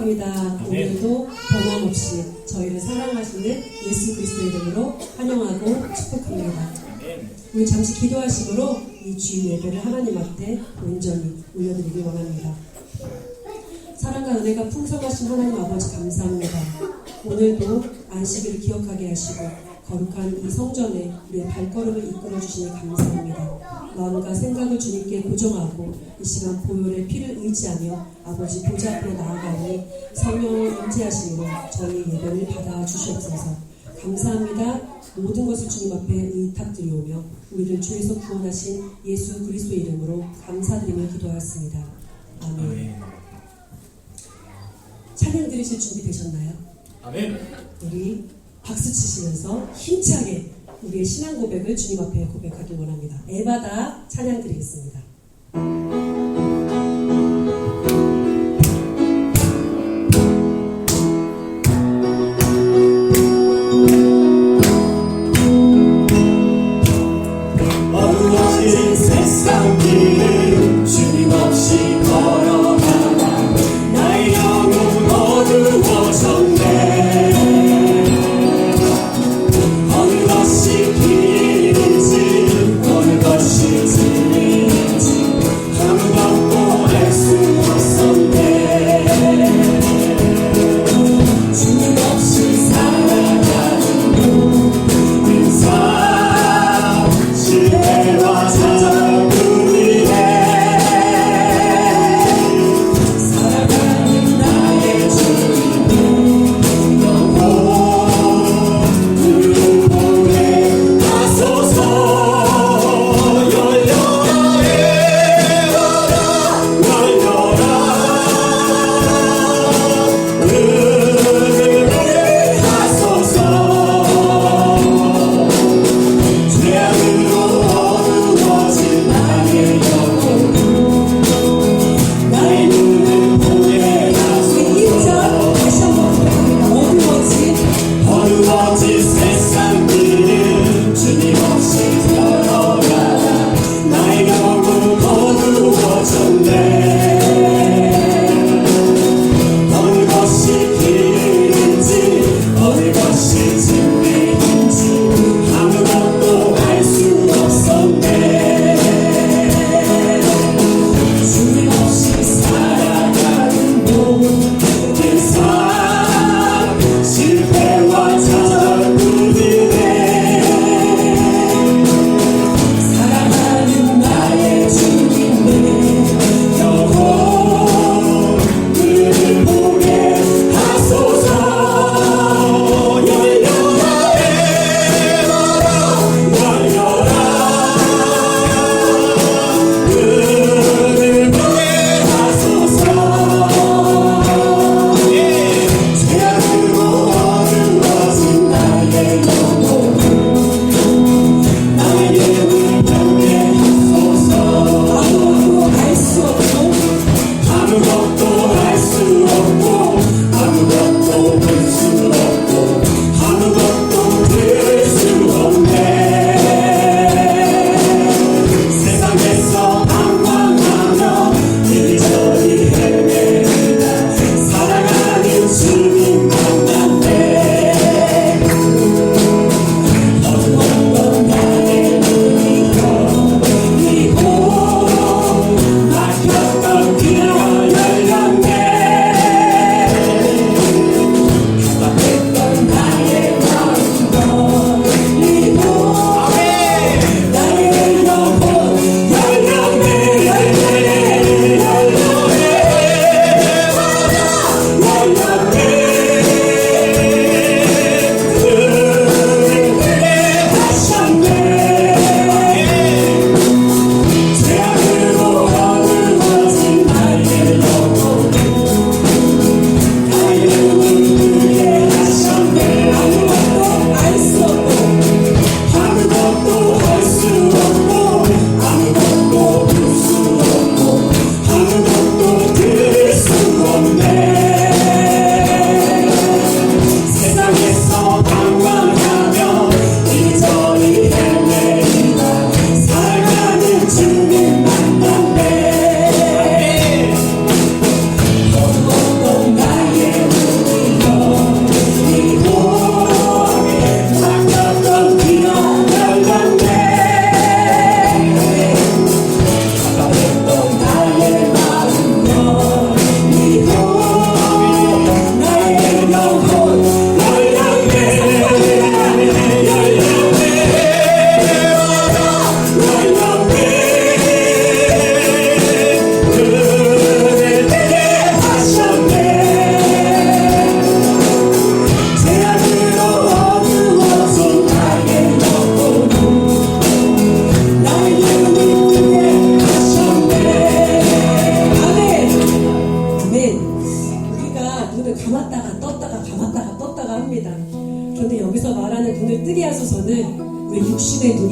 축복합니다. 오늘도 변함없이 저희를 사랑하시는 예수 그리스도의 이름으로 환영하고 축복합니다. 우리 잠시 기도하심으로 이 주일 예배를 하나님 앞에 온전히 올려드리길 원합니다. 사랑과 은혜가 풍성하신 하나님 아버지 감사합니다. 오늘도 안식일을 기억하게 하시고 거룩한 이 성전에 우리의 발걸음을 이끌어 주시니 감사합니다. 마음과 생각을 주님께 고정하고 이 시간 보혈의 피를 의지하며 아버지 보좌 앞으로 나아가니 성령을 임재하심으로 저희 예배를 받아 주시옵소서. 감사합니다. 모든 것을 주님 앞에 의탁드리오며 우리를 주에서 구원하신 예수 그리스도의 이름으로 감사드리며 기도하였습니다. 아멘. 찬양 드리실 준비 되셨나요? 아멘. 우리 박수 치시면서 힘차게 우리의 신앙 고백을 주님 앞에 고백하길 원합니다. 에바다 찬양 드리겠습니다. 어두워진 세상 길을 주님 없이 걸어가다 나의 영혼 어두워졌네. 어느 것이 길인지 어느 것이 진리인지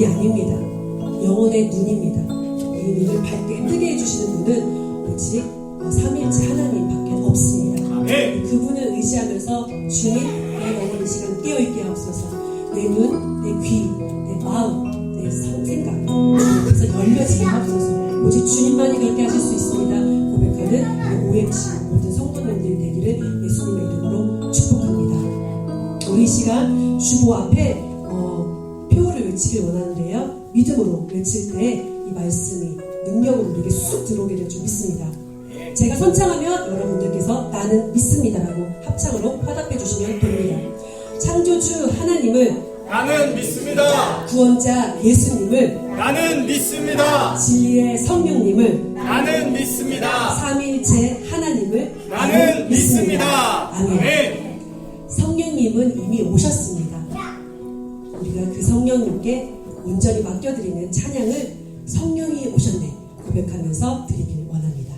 눈이 아닙니다. 영혼의 눈입니다. 이 눈을 밝게 뜨게 해주시는 분은 오직 삼일째 하나님밖에 없습니다. 그분을 의지하면서 주님, 내 영혼 이 시간 깨어있게 하옵소서. 내 눈, 내 귀, 내 마음, 내 생각 그래서 열려지게 하옵소서. 오직 주님만이 그렇게 하실 수 있습니다. 고백하는 OMC 모든 성도님들 되기를 예수님의 이름으로 축복합니다. 우리 이 시간 주보 앞에 표를 외치길 원하는데요. 믿음으로 외칠 때 이 말씀이 능력으로 우리에게 쑥 들어오게 될 줄 믿습니다. 제가 선창하면 여러분들께서 나는 믿습니다라고 합창으로 화답해 주시면 됩니다. 창조주 하나님을 나는 믿습니다. 구원자 예수님을 나는 믿습니다. 진리의 성령님을 나는 믿습니다. 삼일째 하나님을 나는 믿습니다. 아멘. 성령님은 이미 오셨습니다. 우리가 그 성령님께 온전히 맡겨드리는 찬양을 성령이 오셨네 고백하면서 드리길 원합니다.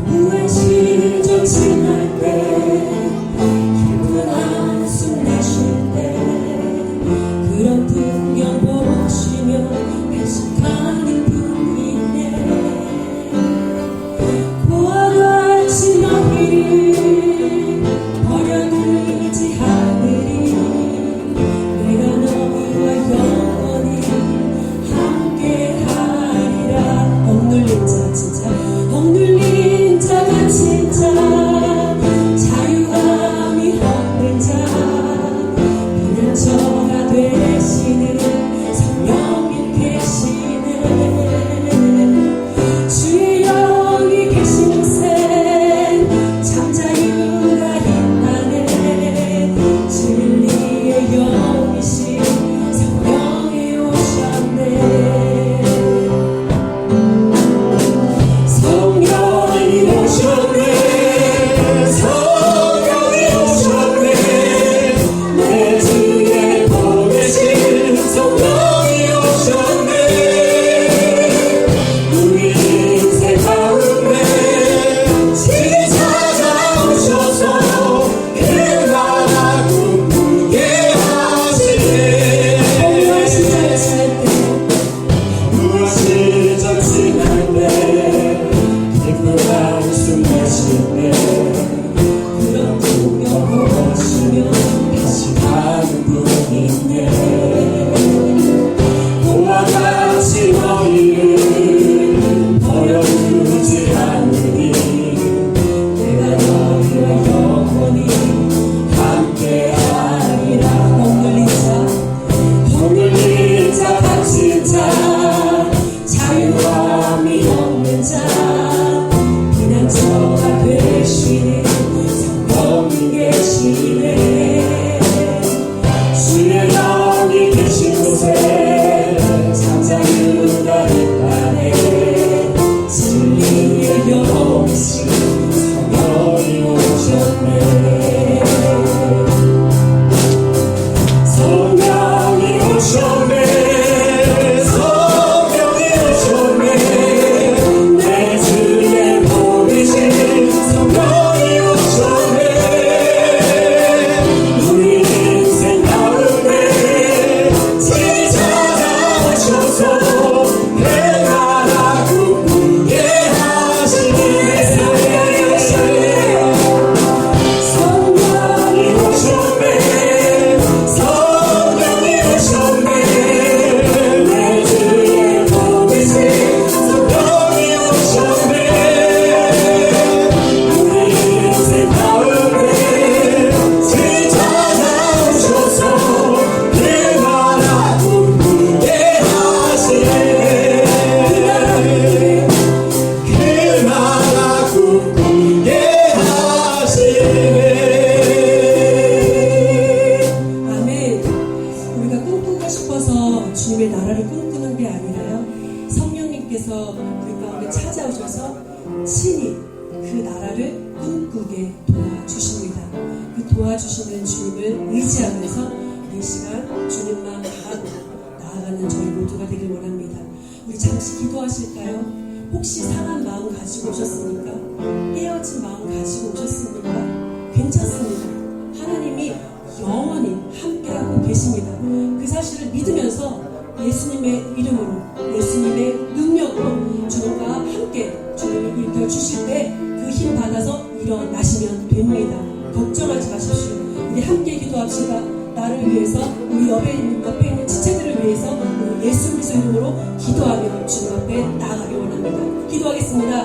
너무한 시절 지날 때 깊은 한숨 내쉴 때 그런 풍경 보시며 회식하는 분이 있네. 고와 같이 너희를 버려두지 않으리. 내가 너희와 영원히 함께하리라. 억눌린 자 진짜 억눌린 자가 진짜 자유함이 없는 자 피난처가 되시는 성령님 계시네. 주의 영이 계신 곳에 참 자유가 있다네. 진리의 영이신 성령이 오셨네. 성령이 오셨네. 성령이 오셨네. 내 주에 보내신 성령이 오셨네. 우리 인생 가운데 친히 찾아오셔서 그 나라 꿈꾸게 하시네. 무엇이 지날 때 기쁜 한숨 내쉴 때 그런 풍경 보시며 다시 가는 분이 있네. 고와 같이 너희를 버려두지 않으니 내가 너희와 영원히 함께하리라. 억눌린 자 갇힌 자 자유함이 없는 자 피난처가 되시는 성령이 계시네. 주의 영이 계신 곳에 참 자유가 있다네. 진리의 영이신 성령이 오셨네. 성령이 오셨네. 성령이 오셨네. 내 주에 보내신 성령이 오셨네. 우리 인생 가운데 친히 찾아오셔서 내 나라 꿈꾸게 하시네. 성령이 오셨네. 성령이 오셨네. 성령이 오셨네. 내 주에 보내신 성령이 오셨네. 우리 인생 가운데 친히 찾아오셔서 그 나라 꿈꾸게 하시네. 그 나라 꿈꾸게 하시네. 아멘. 우리가 꿈꾸고 싶어서 주님의 나라를 꿈꾸는 게 아니라요. 성령님께서 우리 가운데 찾아오셔서 친히 그 나라를 꿈꾸게 도와주십니다. 그 도와주시는 주님을 의지하면서 이 시간 주님만 바라고 나아가는 저희 모두가 되길 원합니다. 우리 잠시 기도하실까요? 혹시 상한 마음 가지고 오셨습니까? 깨어진 마음 가지고 오셨습니까? 괜찮습니다. 하나님이 영원히 함께하고 계십니다. 그 사실을 믿으면서 예수님의 이름으로, 예수님의 능력으로 주님과 함께 주님을 일으켜 주실 때 그 힘 받아서 일어나시면 됩니다. 걱정하지 마십시오. 우리 함께 기도합시다. 나를 위해서, 우리 옆에 있는 지체들을 위해서 우리 예수 그리스도 이름으로 기도하며 주님 앞에 나아가기 원합니다. 기도하겠습니다.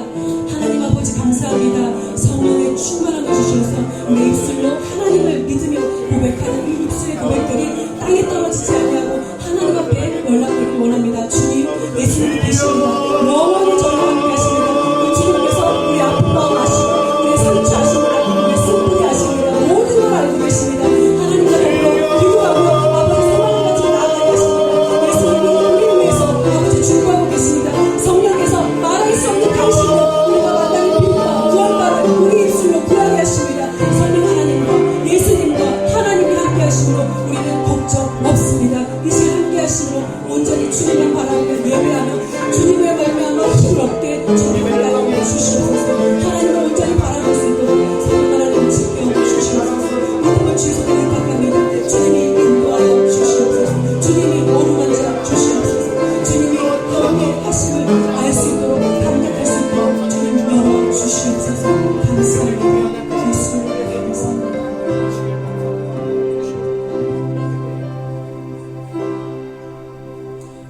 하나님 아버지 감사합니다. 성령의 충만함을 주셔서 내 입술로 하나님을 믿으며 고백하는 이 입술의 고백들이 땅에 떨어지지 아니하고 하나님 앞에 연락되길 원합니다. 주님, 예수님이 계십니다. 영원히 저희와 함께 하십니다. 이 주님께서 우리 아픈 마음 아시고 우리의 상처 아십니다. 우리의 슬픔이 아십니다. 모든 걸 알고 계십니다. 하나님과 더불어 기도하며 아버지 생각을 가지고 나아가게 하십니다. 예수님이 우리를 위해서 아버지 중보하고 계십니다. 성령께서 말할 수 없는 당신으로 우리가 만나는 빛과 구원받을 우리 입술로 구하게 하십니다. 성령 하나님과 예수님과 하나님이 함께 하심으로 우리는 걱정 없습니다. 이 시간 함께 하심으로 온전히 주님만 바라보며 예배하며 주님의 말미암아 힘을 얻게 주님을 나눠 주시옵소서. 하나님을 온전히 바라볼 수 있도록 성령 하나님을 지켜 주시옵소서. 믿음을 주셔서 부탁합니다. 주님이 인도하여 주시옵소서. 주님이 어루만져 주시옵소서. 주님이 함께 하심을 알 수 있도록 감격할 수 있도록 주님 열어 주시옵소서. 감사합니다. 예수님 감사합니다.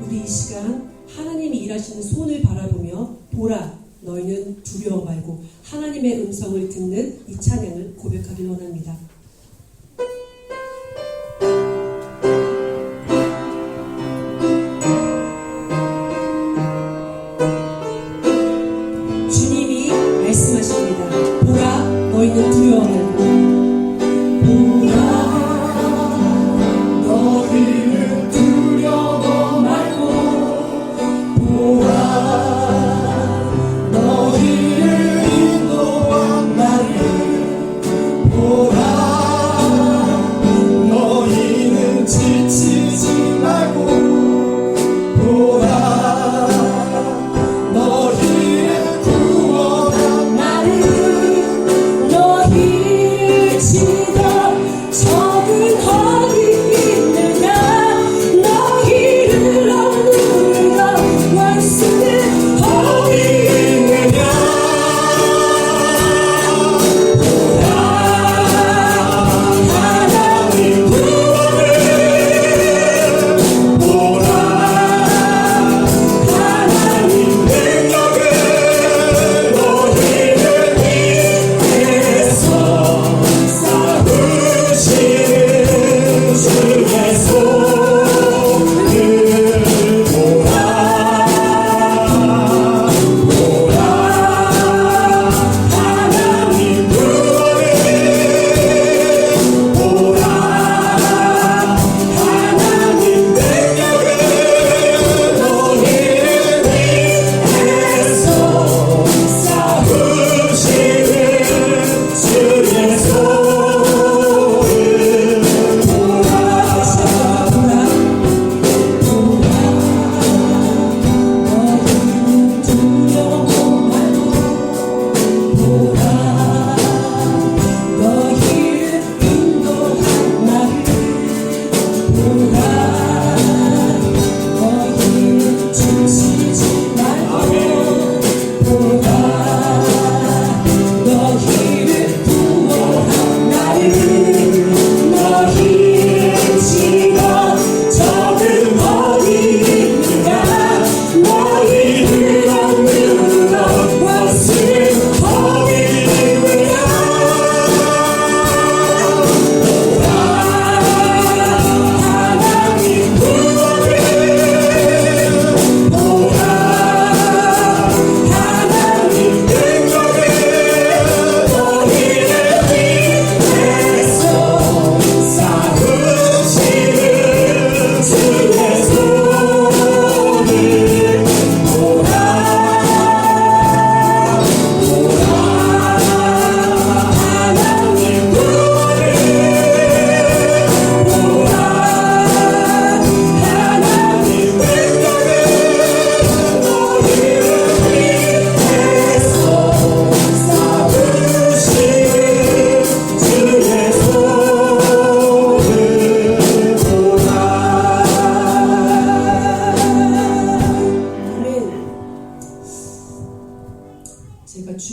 우리 이 시간 하나님이 일하시는 손을 바라보며 보라 너희는 두려워 말고 하나님의 음성을 듣는 이 찬양을 고백하길 원합니다. 주님이 말씀하십니다. 보라 너희는 두려워 말고 보라 너희는 두려워 말고 보라 너희를 인도한 나를 보라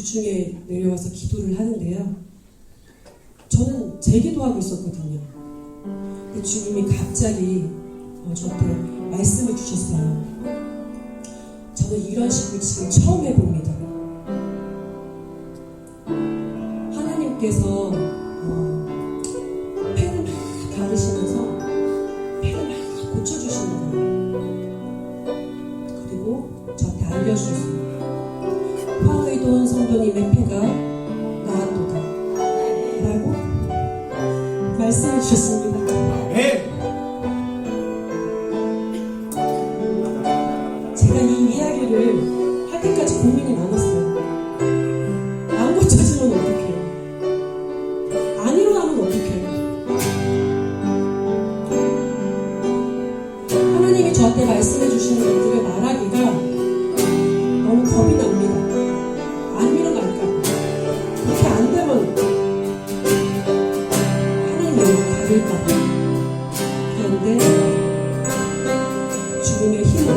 주중에 내려와서 기도를 하는데요. 저는 제 기도하고 있었거든요. 근데 주님이 갑자기 저한테 말씀을 주셨어요. 저는 이런 식으로 지금 처음 해봅니다. 하나님께서 펜을 막 가르시면서 펜을 막 고쳐주시는 거예요. 그리고 저한테 알려주셨어요. 화의돈 성도님의 폐가 나았도다 라고 말씀해 주셨습니다. 네. 제가 이 이야기를 할 때까지 고민이 많았어요. 안 고쳐지면 어떡해요? 안 일어나면 어떡해요? 하나님이 저한테 말씀해 주시는 것들을 말하기가 너무 겁이 납니다. 안 일어날까? 그렇게 안 되면 하나님 영광 받을까 봐. 그런데 주님의 힘으로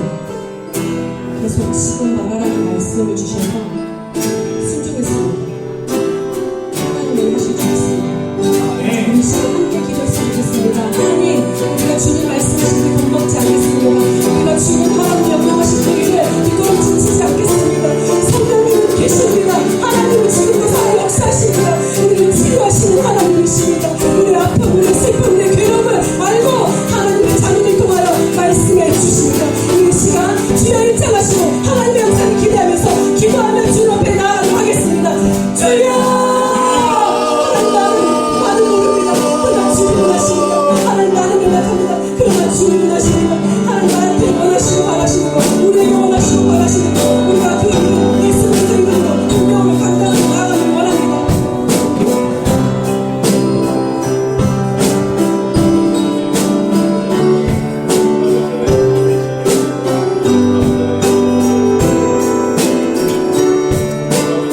계속 지금 말하라는 말씀을 주셔서 순종했습니다. 하나님의 하실 줄 믿습니다. 우리 시간 함께 기도했으면 좋겠습니다. 하나님, 우리가 주님 말씀하신 데 겁먹지 않겠습니다. 우리가 주님 하라고 명령하신 그 일을 이거로 지치지 않겠습니다. 성령님은 계십니다. 하나님은 지금도 살아 역사하십니다. 우리를 치유하시는 하나님이십니다. 우리의 아픔, 우리의 슬픔, 우리의 괴로움을 알고 하나님의 자녀들 통하여 말씀해 주십니다. 이 시간 주여 입장하시고 하나님의 영상을 기대하면서 기도하며 주님 앞에 나아가도록 하겠습니다. 주여! 하나님 나는 모릅니다. 그러나 주님 원하십니다. 하나님 나는 연약합니다. 그러나 주님 원하십니다. 하나님 나한테 원하시고 바라시는 것, 우리에게 원하시고 바라시는 것, 우리가 그 예수 그리스도의 이름으로 분명을 감당하고 나아가길 원합니다.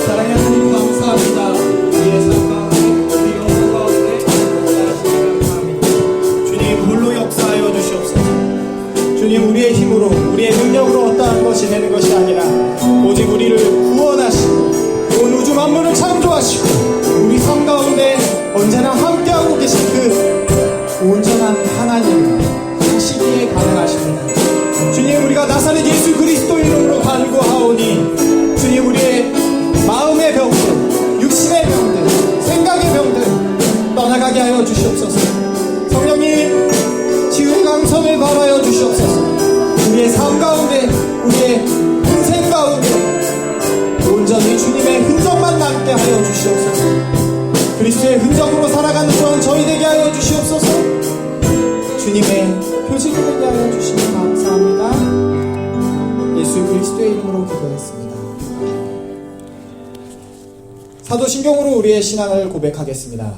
사랑의 하나님 감사합니다. 우리의 삶 가운데 우리 영혼 가운데 역사하시니 감사합니다. 주님 홀로 역사하여 주시옵소서. 주님 우리의 힘으로 우리의 능력으로 어떠한 것이 되는 것이 아니라 오직 우리를 구원하시고 온 우주 만물을 창조하시고 우리 삶 가운데 언제나 함께하고 계신 그 온전한 하나님 하시기에 가능하십니다. 주님 우리가 나사렛 예수 그리스도 이름으로 간구하오니 주님 우리의 마음의 병들, 육신의 병들, 생각의 병들 떠나가게 하여 주시옵소서. 성령님 치유의 강선을 발하여 주시옵소서. 우리의 삶 가운데 우리의 인생 가운데 온전히 주님의 흔적만 남게 하여 주시옵소서. 그리스도의 흔적으로 살아가는 저희 되게 하여 주시옵소서. 주님의 표징이 되게 하여 주시면 감사합니다. 예수 그리스도의 이름으로 기도했습니다. 사도신경으로 우리의 신앙을 고백하겠습니다.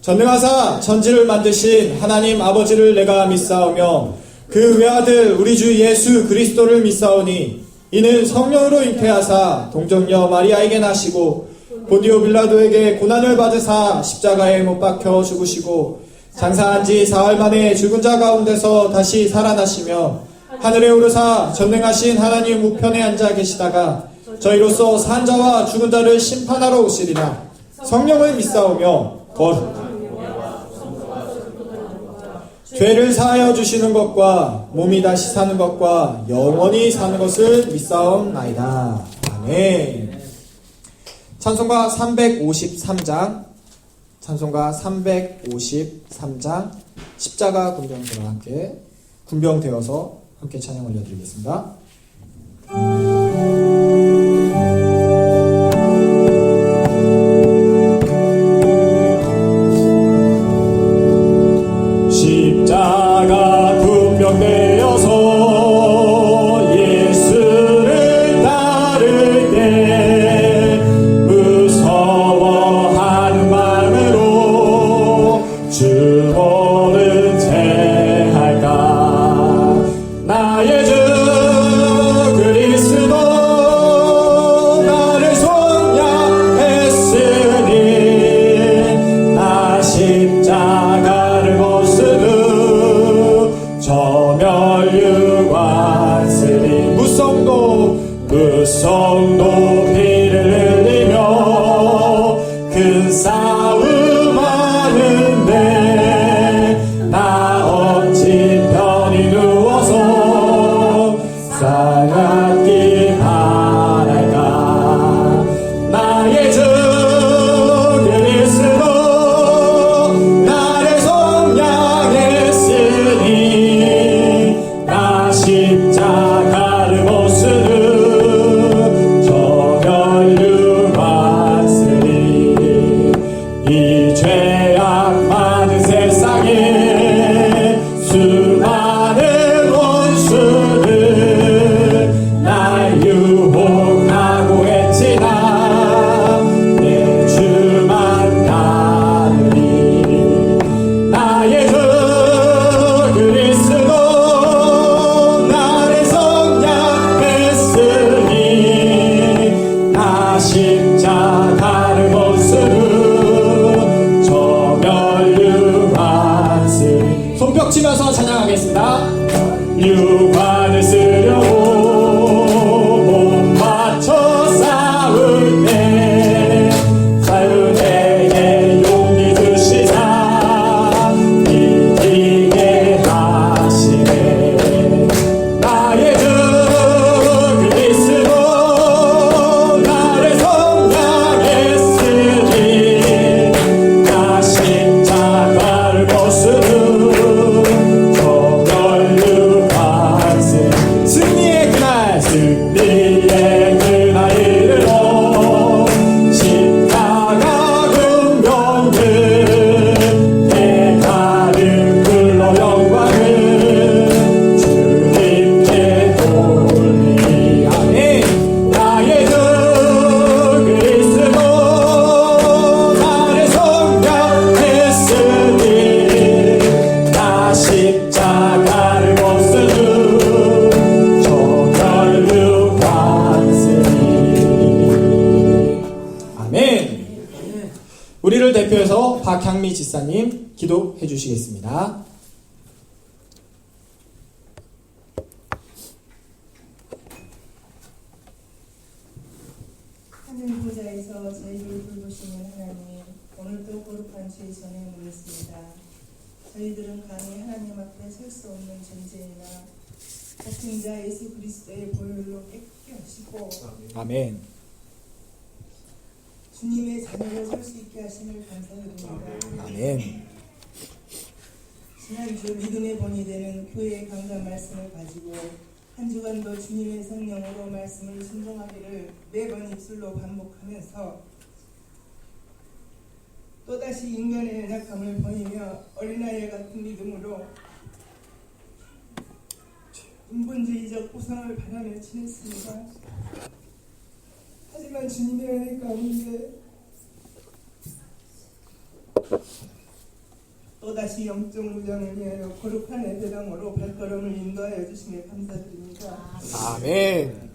전능하사 천지를 만드신 하나님 아버지를 내가 믿사오며 그 외아들 우리 주 예수 그리스도를 믿사오니 이는 성령으로 잉태하사 동정녀 마리아에게 나시고 본디오 빌라도에게 고난을 받으사 십자가에 못 박혀 죽으시고 장사한 지 사흘 만에 죽은 자 가운데서 다시 살아나시며 하늘에 오르사 전능하신 하나님 우편에 앉아 계시다가 저희로서 산 자와 죽은 자를 심판하러 오시리라. 성령을 믿사오며 죄를 사하여 주시는 것과 몸이 다시 사는 것과 영원히 사는 것을 믿사옵나이다. 아멘. 찬송가 353장 찬송가 353장 십자가 군병들과 함께 군병되어서 함께 찬양 올려드리겠습니다. 십자가 군병되어서 예수를 따를 때 무서워하는 마음으로 주보는 제할까. 나의 주 그리스도 나를 속량했으니 나 십자가를 못 쓰는 저멸류관 쓰리 무성도 피를 흘리며 승리의 그날이로 십자가 금병들 대가를 불러 영광을 주님께 돌리하니 나의 주 그리스도 나를 성경했으니 나 십자가를 못 쓰는 저절로 갔으니. 아멘. 우리를 대표해서 박향미 지사님 기도해 주시겠습니다. 하늘 보좌에서 저희를 돌보시는 하나님, 오늘도 거룩한 주의 전에 모였습니다. 저희들은 감히 하나님 앞에 설 수 없는 존재이나 같은 자 예수 그리스도의 보혈로 깨끗게 하시고 아멘. 주님의 자녀로 설 수 있게 하심을 감사드립니다. 아멘. 지난주 믿음의 본이 되는 교회의 강단 말씀을 가지고 한 주간도 주님의 성령으로 말씀을 순종하기를 매번 입술로 반복하면서 또다시 인간의 연약함을 보이며 어린아이 같은 믿음으로 인본주의적 구성을 바라며 지냈습니다. 하지만 주님의 은혜 가운데 또다시 영적 무장을 위하여 거룩한 예배당으로 발걸음을 인도하여 주심에 감사드립니다. 아멘.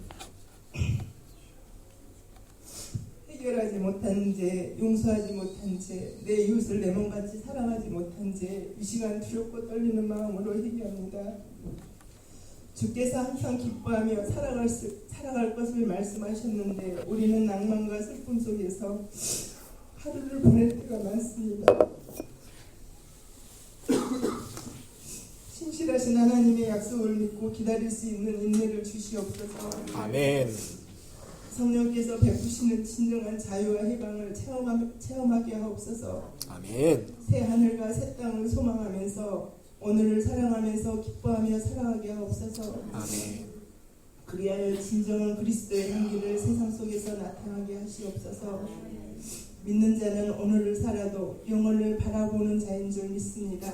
해결하지 못한 죄, 용서하지 못한 죄, 내 이웃을 내 몸같이 사랑하지 못한 죄, 이 시간 두렵고 떨리는 마음으로 회개합니다. 주께서 항상 기뻐하며 살아갈 것을 말씀하셨는데 우리는 낭만과 슬픔 속에서 하루를 보낼 때가 많습니다. 신실하신 하나님의 약속을 믿고 기다릴 수 있는 인내를 주시옵소서. 아멘. 성령께서 베푸시는 진정한 자유와 해방을 체험하게 하옵소서. 아멘. 새 하늘과 새 땅을 소망하면서 오늘을 사랑하면서 기뻐하며 살아가게 하옵소서. 아멘. 그리하여 진정한 그리스도의 향기를 세상 속에서 나타나게 하시옵소서. 믿는 자는 오늘을 살아도 영혼을 바라보는 자인 줄 믿습니다.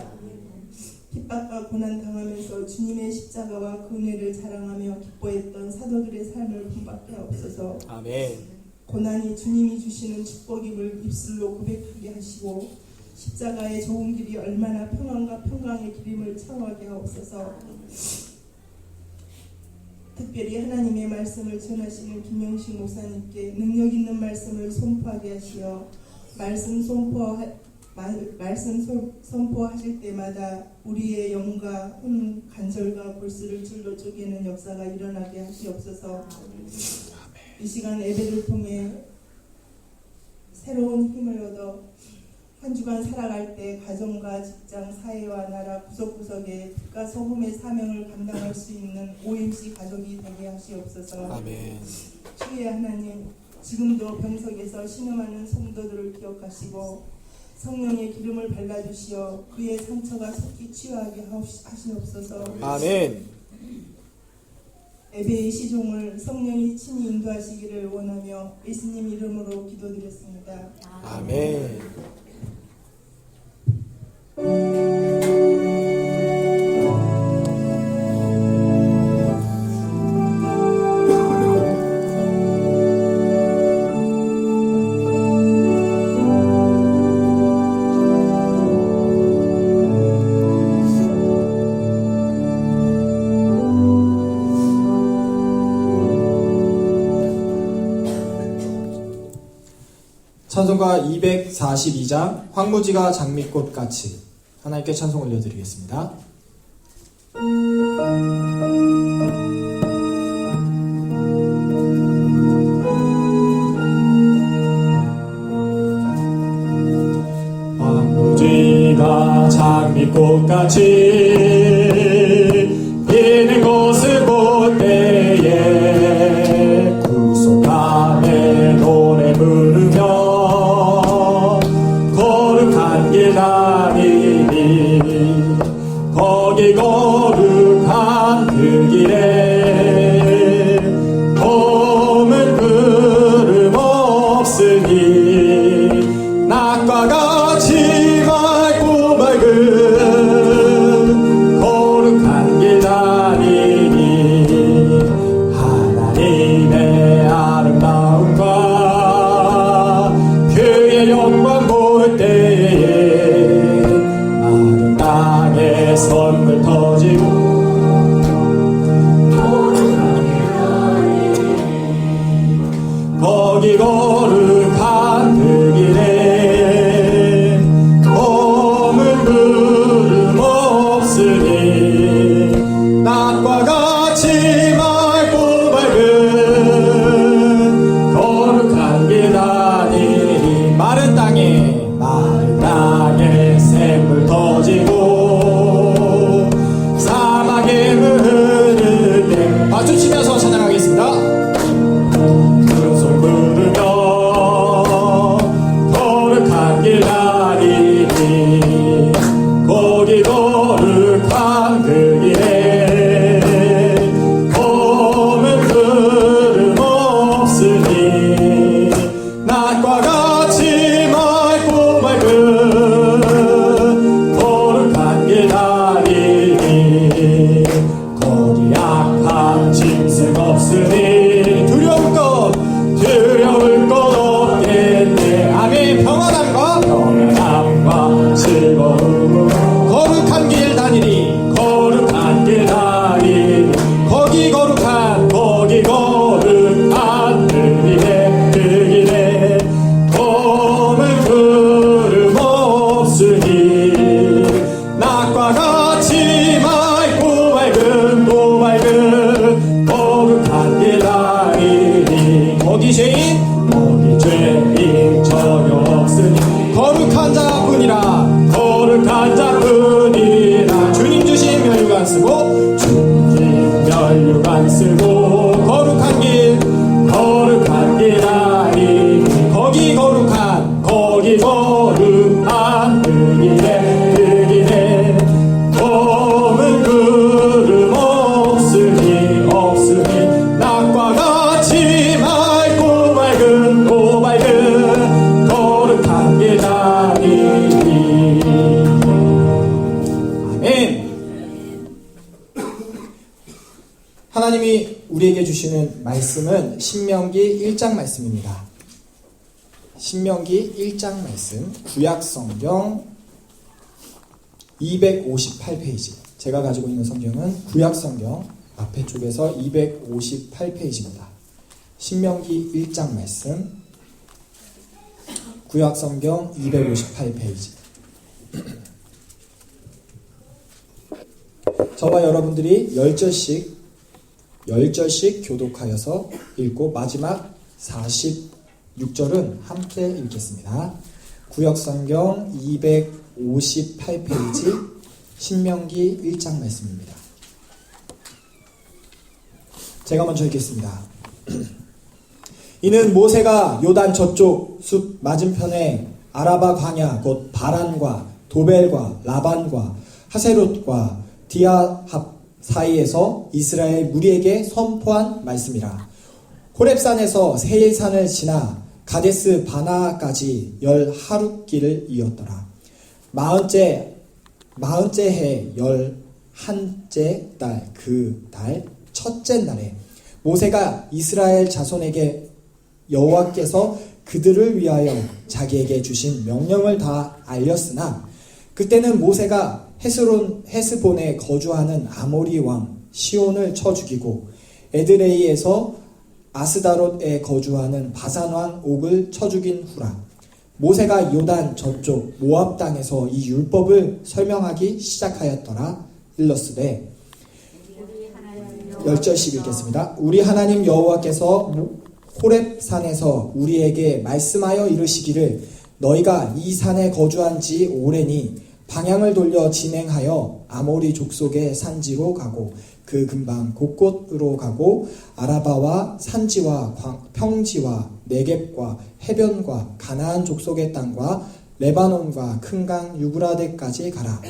핍박과 고난 당하면서 주님의 십자가와 그 은혜를 자랑하며 기뻐했던 사도들의 삶을 본받게 하옵소서. 아멘. 고난이 주님이 주시는 축복임을 입술로 고백하게 하시고 십자가의 좋은 길이 얼마나 평안과 평강의 길임을 체험하게 하옵소서. 특별히 하나님의 말씀을 전하시는 김영식 목사님께 능력 있는 말씀을 선포하게 하시어 말씀 선포하실 때마다 우리의 영과 간절과 골수를 줄로 쪼개는 역사가 일어나게 하시옵소서. 이 시간 예배를 통해 새로운 힘을 얻어 한 주간 살아갈 때 가정과 직장, 사회와 나라 구석구석에 빛과 소금의 사명을 감당할 수 있는 OMC 가족이 되게 하시옵소서. 아멘. 주의 하나님, 지금도 병석에서 신음하는 성도들을 기억하시고 성령의 기름을 발라주시어 그의 상처가 속히 치유하게 하시옵소서. 아멘. 예배의 시종을 성령이 친히 인도하시기를 원하며 예수님 이름으로 기도드렸습니다. 아멘. 찬송가 242장 황무지가 장미꽃같이 하나님께 찬송 올려드리겠습니다. 황무지가 장미꽃같이 피는 곳을 볼 때에 구속함에 노래 부르며 거룩한 길 다니니 거기 거룩한 그 길에 이어서 찬양하겠습니다. 큰소리 부르며 거룩한 길 다니니 거기 거룩한 그 길에 검은 구름 없으니 낮과 같이 맑고 맑은 거룩한 길 다니니 거기 악한 짐승 없으니 두려울 것 없겠네. 아멘. 평안함과 즐거움 거룩한 길 다니니 거룩한 길 다니니 거기 거룩한 그 길에 검은 구름 없으니 낮과 같이 맑고 맑은 거룩한 길 다니니 거기 죄인 거기 죄인 전혀 없으니 거룩한 자뿐이라 주님 주신 면류관 쓰고 멸류관 쓰고 거룩한 길 다니니 거기 거룩한 그 길에 검은 구름 없으니 낮과 같이 맑고 맑은 거룩한 길 다니니. 아멘. 하나님이 우리에게 주시는 말씀은 신명기 1장 말씀입니다. 신명기 1장 말씀, 구약성경 258페이지. 제가 가지고 있는 성경은 구약성경 앞에 쪽에서 258페이지입니다. 신명기 1장 말씀, 구약성경 258페이지. 저와 여러분들이 10절씩 교독하여서 읽고 마지막 46절은 함께 읽겠습니다. 구역성경 258페이지 신명기 1장 말씀입니다. 제가 먼저 읽겠습니다. 이는 모세가 요단 저쪽 숲 맞은편에 아라바 광야 곧 바란과 도벨과 라반과 하세롯과 디아합 사이에서 이스라엘 무리에게 선포한 말씀이라. 호렙산에서 세일산을 지나 가데스 바나까지 10하룻길을 이었더라. 마흔째 해 11째 달 그 달 첫째 날에 모세가 이스라엘 자손에게 여호와께서 그들을 위하여 자기에게 주신 명령을 다 알렸으나 그때는 모세가 헤스본에 거주하는 아모리 왕 시온을 쳐 죽이고 에드레이에서 아스다롯에 거주하는 바산 왕 옥을 쳐 죽인 후라. 모세가 요단 저쪽 모압 땅에서 이 율법을 설명하기 시작하였더라. 일러스되 10절씩 읽겠습니다. 우리 하나님 여호와께서 호렙산에서 우리에게 말씀하여 이르시기를 너희가 이 산에 거주한 지 오래니 방향을 돌려 진행하여 아모리 족속의 산지로 가고 그 근방 곳곳으로 가고 아라바와 산지와 평지와 네겝과 해변과 가나안 족속의 땅과 레바논과 큰 강 유브라데까지 가라.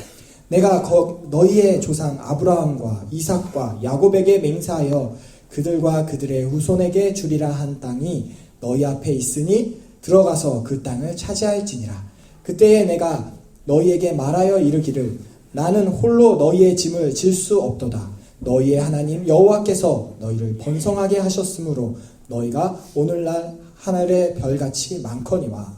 내가 너희의 조상 아브라함과 이삭과 야곱에게 맹세하여 그들과 그들의 후손에게 주리라 한 땅이 너희 앞에 있으니 들어가서 그 땅을 차지할지니라. 그때에 내가 너희에게 말하여 이르기를 나는 홀로 너희의 짐을 질 수 없도다. 너희의 하나님 여호와께서 너희를 번성하게 하셨으므로 너희가 오늘날 하늘의 별같이 많거니와.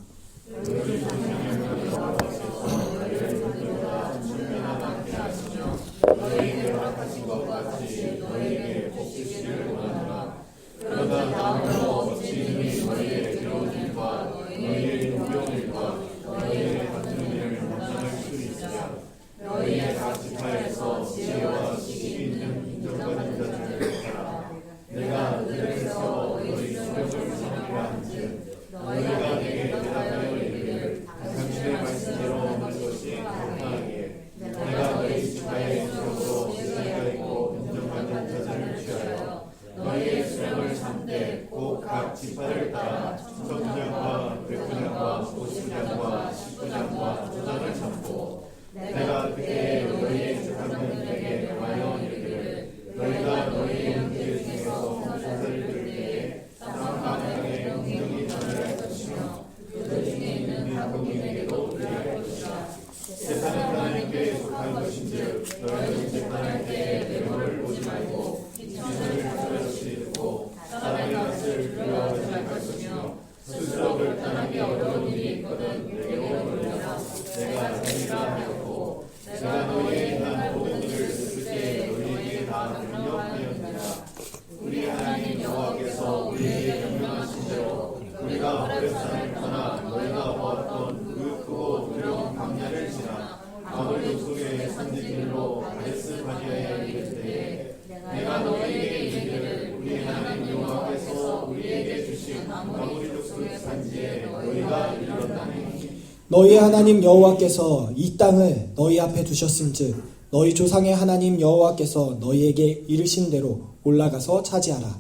너희 하나님 여호와께서 이 땅을 너희 앞에 두셨음즉 너희 조상의 하나님 여호와께서 너희에게 이르신 대로 올라가서 차지하라.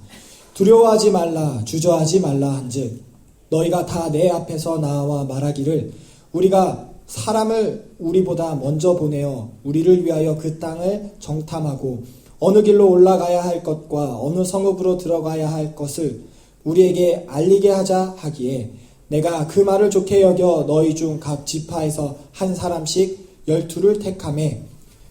두려워하지 말라 주저하지 말라 한즉 너희가 다 내 앞에서 나와 말하기를 우리가 사람을 우리보다 먼저 보내어 우리를 위하여 그 땅을 정탐하고 어느 길로 올라가야 할 것과 어느 성읍으로 들어가야 할 것을 우리에게 알리게 하자 하기에 내가 그 말을 좋게 여겨 너희 중 각 지파에서 한 사람씩 12를 택하매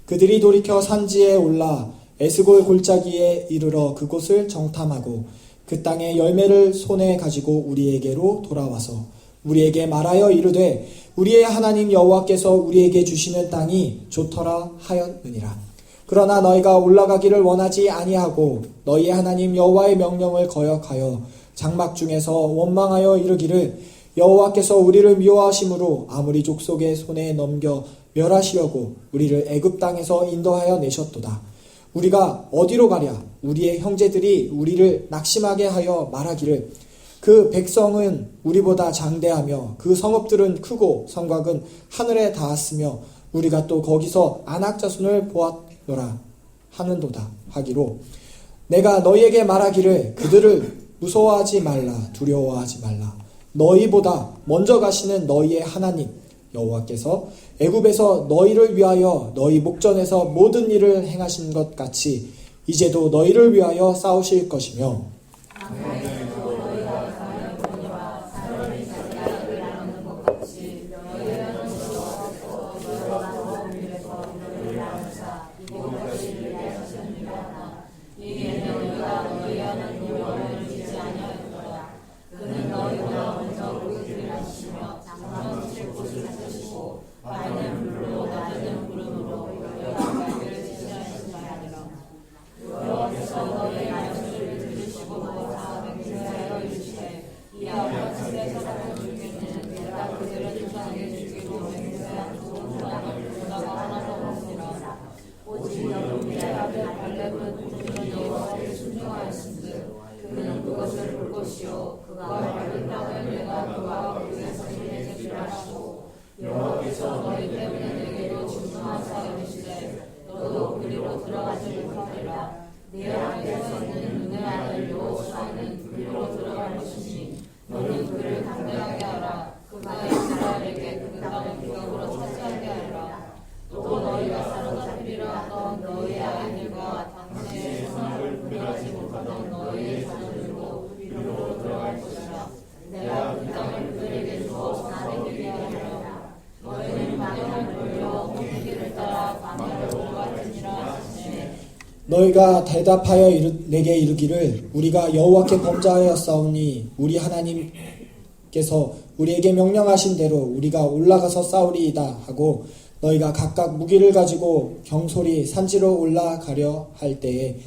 그들이 돌이켜 산지에 올라 에스골 골짜기에 이르러 그곳을 정탐하고 그 땅의 열매를 손에 가지고 우리에게로 돌아와서 우리에게 말하여 이르되 우리의 하나님 여호와께서 우리에게 주시는 땅이 좋더라 하였느니라. 그러나 너희가 올라가기를 원하지 아니하고 너희의 하나님 여호와의 명령을 거역하여 장막 중에서 원망하여 이르기를 여호와께서 우리를 미워하심으로 아무리 족속의 손에 넘겨 멸하시려고 우리를 애굽 땅에서 인도하여 내셨도다. 우리가 어디로 가랴? 우리의 형제들이 우리를 낙심하게 하여 말하기를 그 백성은 우리보다 장대하며 그 성읍들은 크고 성곽은 하늘에 닿았으며 우리가 또 거기서 아낙 자손을 보았노라 하는도다 하기로 내가 너희에게 말하기를 그들을 무서워하지 말라 두려워하지 말라. 너희보다 먼저 가시는 너희의 하나님 여호와께서 애굽에서 너희를 위하여 너희 목전에서 모든 일을 행하신 것 같이 이제도 너희를 위하여 싸우실 것이며 너희가 대답하여 내게 이르기를 우리가 여호와께 범죄하였사오니 우리 하나님께서 우리에게 명령하신 대로 우리가 올라가서 싸우리이다 하고 너희가 각각 무기를 가지고 경솔히 산지로 올라가려 할 때에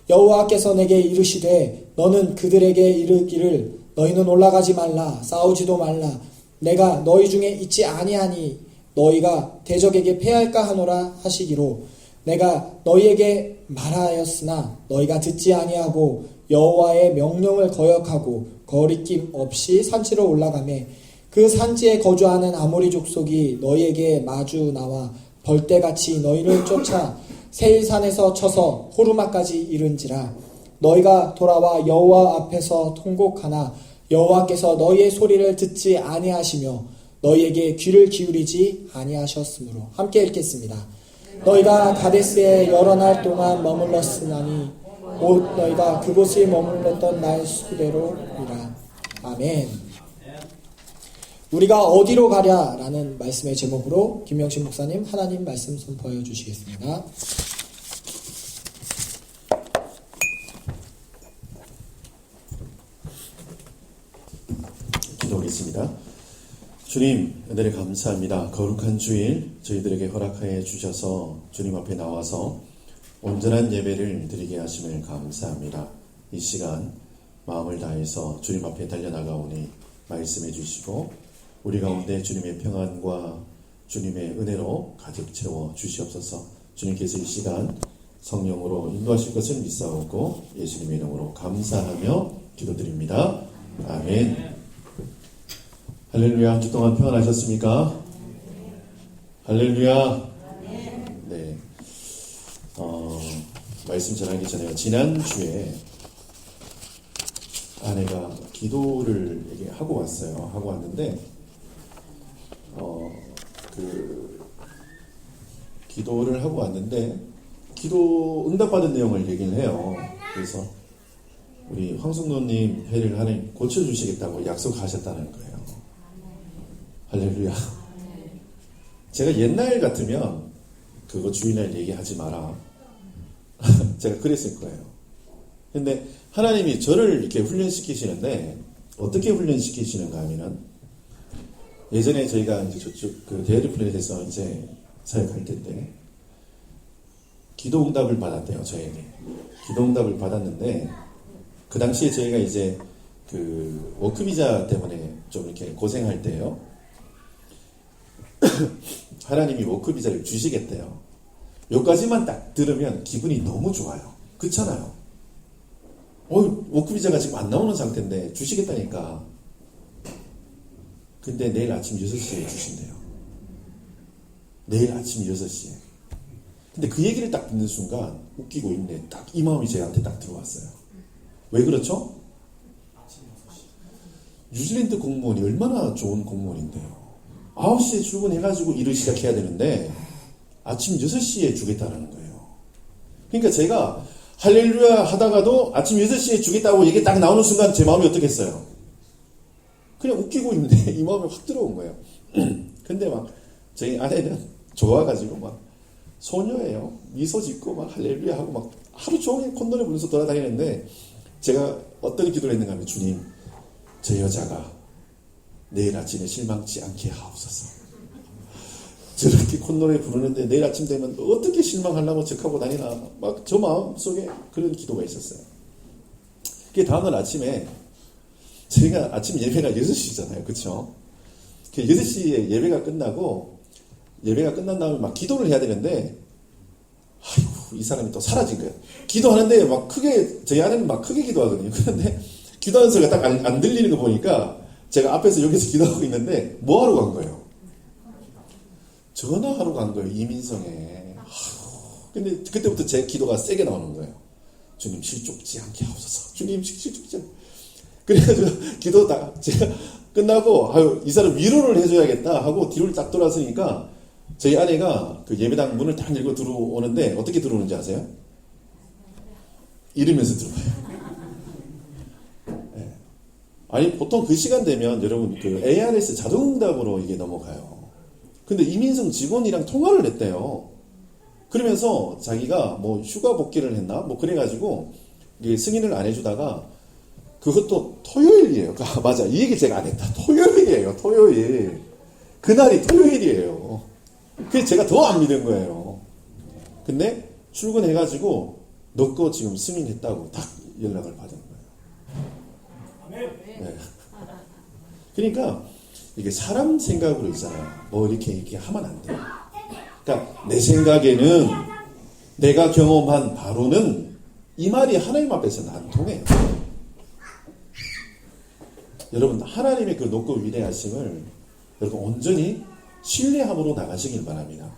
여호와께서 내게 이르시되 너는 그들에게 이르기를 너희는 올라가지 말라 싸우지도 말라 내가 너희 중에 있지 아니하니 너희가 대적에게 패할까 하노라 하시기로 내가 너희에게 말하였으나 너희가 듣지 아니하고 여호와의 명령을 거역하고 거리낌 없이 산지로 올라가매 그 산지에 거주하는 아모리 족속이 너희에게 마주 나와 벌떼같이 너희를 쫓아 세일산에서 쳐서 호르마까지 이른지라 너희가 돌아와 여호와 앞에서 통곡하나 여호와께서 너희의 소리를 듣지 아니하시며 너희에게 귀를 기울이지 아니하셨으므로 함께 읽겠습니다. 너희가 가데스에 여러 날 동안 머물렀으나니 곧 너희가 그곳에 머물렀던 날 수대로이라. 아멘. 우리가 어디로 가랴? 라는 말씀의 제목으로 김명신 목사님 하나님 말씀 선포해 주시겠습니다. 기도하겠습니다. 주님, 은혜를 감사합니다. 거룩한 주일 저희들에게 허락하여 주셔서 주님 앞에 나와서 온전한 예배를 드리게 하심을 감사합니다. 이 시간 마음을 다해서 주님 앞에 달려나가오니 말씀해 주시고 우리 가운데 주님의 평안과 주님의 은혜로 가득 채워 주시옵소서. 주님께서 이 시간 성령으로 인도하실 것을 믿사오고 예수님의 이름으로 감사하며 기도드립니다. 아멘. 할렐루야. 한 주 동안 평안하셨습니까? 할렐루야. 네. 말씀 전하기 전에요. 지난주에 아내가 기도를 이렇게 하고 왔어요. 하고 왔는데, 기도를 하고 왔는데, 기도 응답받은 내용을 얘기를 해요. 그래서 우리 황성노님 회를 하나님 고쳐주시겠다고 약속하셨다는 거예요. 할렐루야. 제가 옛날 같으면 그거 주인을 얘기하지 마라. 제가 그랬을 거예요. 근데 하나님이 저를 이렇게 훈련시키시는데 어떻게 훈련시키시는가 하면은 예전에 저희가 이제 저쪽 그 데일리 플랜에서 이제 사역할 때인데 기도 응답을 받았대요. 저에게 기도 응답을 받았는데 그 당시에 저희가 이제 그 워크비자 때문에 좀 이렇게 고생할 때요. 하나님이 워크비자를 주시겠대요. 여기까지만 딱 들으면 기분이 너무 좋아요. 그렇잖아요. 워크비자가 지금 안 나오는 상태인데 주시겠다니까. 근데 내일 아침 6시에 주신대요. 내일 아침 6시에. 근데 그 얘기를 딱 듣는 순간 웃기고 있네. 딱 이 마음이 저한테 딱 들어왔어요. 왜 그렇죠? 뉴질랜드 공무원이 얼마나 좋은 공무원인데요. 9시에 출근해가지고 일을 시작해야 되는데 아침 6시에 주겠다라는 거예요. 그러니까 제가 할렐루야 하다가도 아침 6시에 주겠다고 얘기 딱 나오는 순간 제 마음이 어떻겠어요? 그냥 웃기고 있는데 이 마음이 확 들어온 거예요. 근데 막 저희 아내는 좋아가지고 막 소녀예요. 미소 짓고 막 할렐루야 하고 막 하루 종일 콧노래 부르면서 돌아다니는데 제가 어떤 기도를 했는가 하면 주님, 저 여자가 내일 아침에 실망치 않게 하옵소서. 저렇게 콧노래 부르는데 내일 아침 되면 어떻게 실망하려고 척하고 다니나 막 저 마음속에 그런 기도가 있었어요. 그게 다음날 아침에 저희가 아침 예배가 6시잖아요. 그쵸? 6시에 예배가 끝나고 예배가 끝난 다음에 막 기도를 해야 되는데 아이고 이 사람이 또 사라진 거예요. 기도하는데 막 크게 저희 아내는 막 크게 기도하거든요. 그런데 기도하는 소리가 딱 안 들리는 거 보니까 제가 앞에서 여기서 기도하고 있는데 뭐 하러 간 거예요? 전화하러 간 거예요. 이민성에. 근데 그때부터 제 기도가 세게 나오는 거예요. 주님 실족지 않게 하옵소서. 주님 실족지 않게. 그래가지고 기도 다 제가 끝나고 이 사람 위로를 해줘야겠다 하고 뒤를 딱 돌아서니까 저희 아내가 그 예배당 문을 딱 열고 들어오는데 어떻게 들어오는지 아세요? 이러면서 들어와요. 네. 아니 보통 그 시간 되면 여러분 그 ARS 자동응답으로 이게 넘어가요. 근데 이민성 직원이랑 통화를 했대요. 그러면서 자기가 뭐 휴가 복귀를 했나 뭐 그래가지고 이게 승인을 안 해주다가 그것도 토요일이에요. 맞아. 이 얘기 제가 안 했다. 토요일이에요. 토요일. 그날이 토요일이에요. 그래서 제가 더 안 믿은 거예요. 근데 출근해가지고 너 거 지금 승인했다고 딱 연락을 받은 거예요. 네. 그러니까 이게 사람 생각으로 있잖아요. 뭐 이렇게 하면 안 돼요. 그러니까 내 생각에는 내가 경험한 바로는 이 말이 하나님 앞에서는 안 통해요. 여러분 하나님의 그 높고 위대하심을 여러분 온전히 신뢰함으로 나가시길 바랍니다.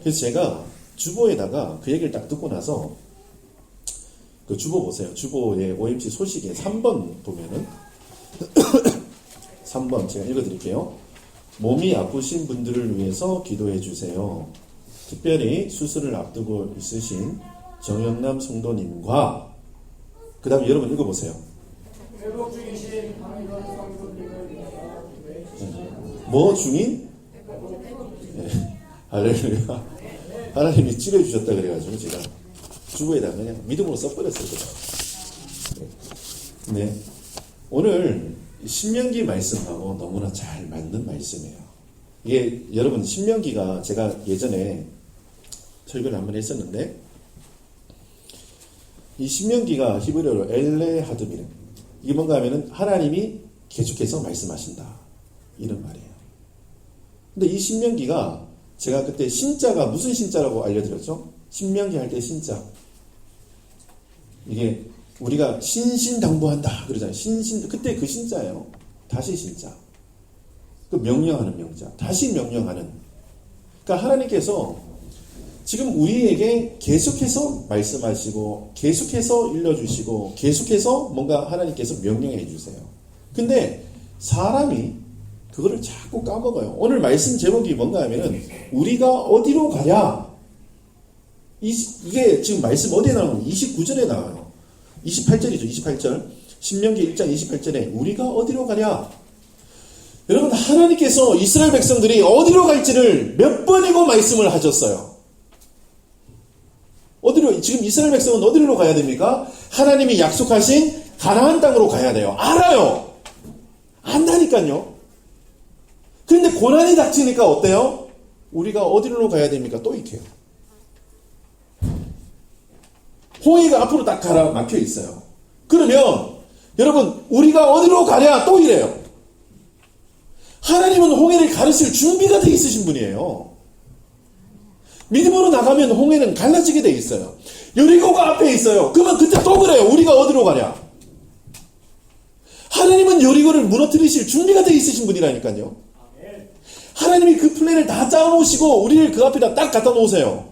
그래서 제가 주보에다가 그 얘기를 딱 듣고 나서 그 주보 보세요. 주보의 OMC 소식에 3번 보면은 3번 제가 읽어드릴게요. 몸이 아프신 분들을 위해서 기도해 주세요. 특별히 수술을 앞두고 있으신 정영남 성도님과 그 다음에 여러분 읽어보세요. 뭐 중인? 네. 할렐루야. 하나님이 찌려주셨다 그래가지고 제가 주보에다가 그냥 믿음으로 써버렸어요. 네. 오늘 신명기 말씀하고 너무나 잘 맞는 말씀이에요. 이게 여러분 신명기가 제가 예전에 설교를 한번 했었는데 이 신명기가 히브리어로 엘레 하드미르 이게 뭔가 하면은 하나님이 계속해서 말씀하신다 이런 말이에요. 근데 이 신명기가 제가 그때 신자가 무슨 신자라고 알려드렸죠? 신명기 할 때 신자 이게 우리가 신신당부한다 그러잖아요. 그때 그 신자예요. 다시 신자. 그 명령하는 명자. 다시 명령하는. 그러니까 하나님께서 지금 우리에게 계속해서 말씀하시고 계속해서 일러주시고 계속해서 뭔가 하나님께서 명령해 주세요. 근데 사람이 그거를 자꾸 까먹어요. 오늘 말씀 제목이 뭔가 하면은 우리가 어디로 가랴. 이게 지금 말씀 어디에 나오는 29절에 나와요. 28절이죠. 28절. 신명기 1장 28절에 우리가 어디로 가랴. 여러분, 하나님께서 이스라엘 백성들이 어디로 갈지를 몇 번이고 말씀을 하셨어요. 어디로, 지금 이스라엘 백성은 어디로 가야 됩니까? 하나님이 약속하신 가나안 땅으로 가야 돼요. 알아요. 안다니까요. 그런데 고난이 닥치니까 어때요? 우리가 어디로 가야 됩니까? 또 익혀요. 홍해가 앞으로 딱 가라 막혀 있어요. 그러면 여러분, 우리가 어디로 가랴? 또 이래요. 하나님은 홍해를 가르칠 준비가 돼 있으신 분이에요. 믿음으로 나가면 홍해는 갈라지게 돼 있어요. 여리고가 앞에 있어요. 그러면 그때 또 그래요. 우리가 어디로 가랴? 하나님은 여리고를 무너뜨리실 준비가 돼 있으신 분이라니까요. 하나님이 그 플랜을 다 짜놓으시고 우리를 그 앞에다 딱 갖다 놓으세요.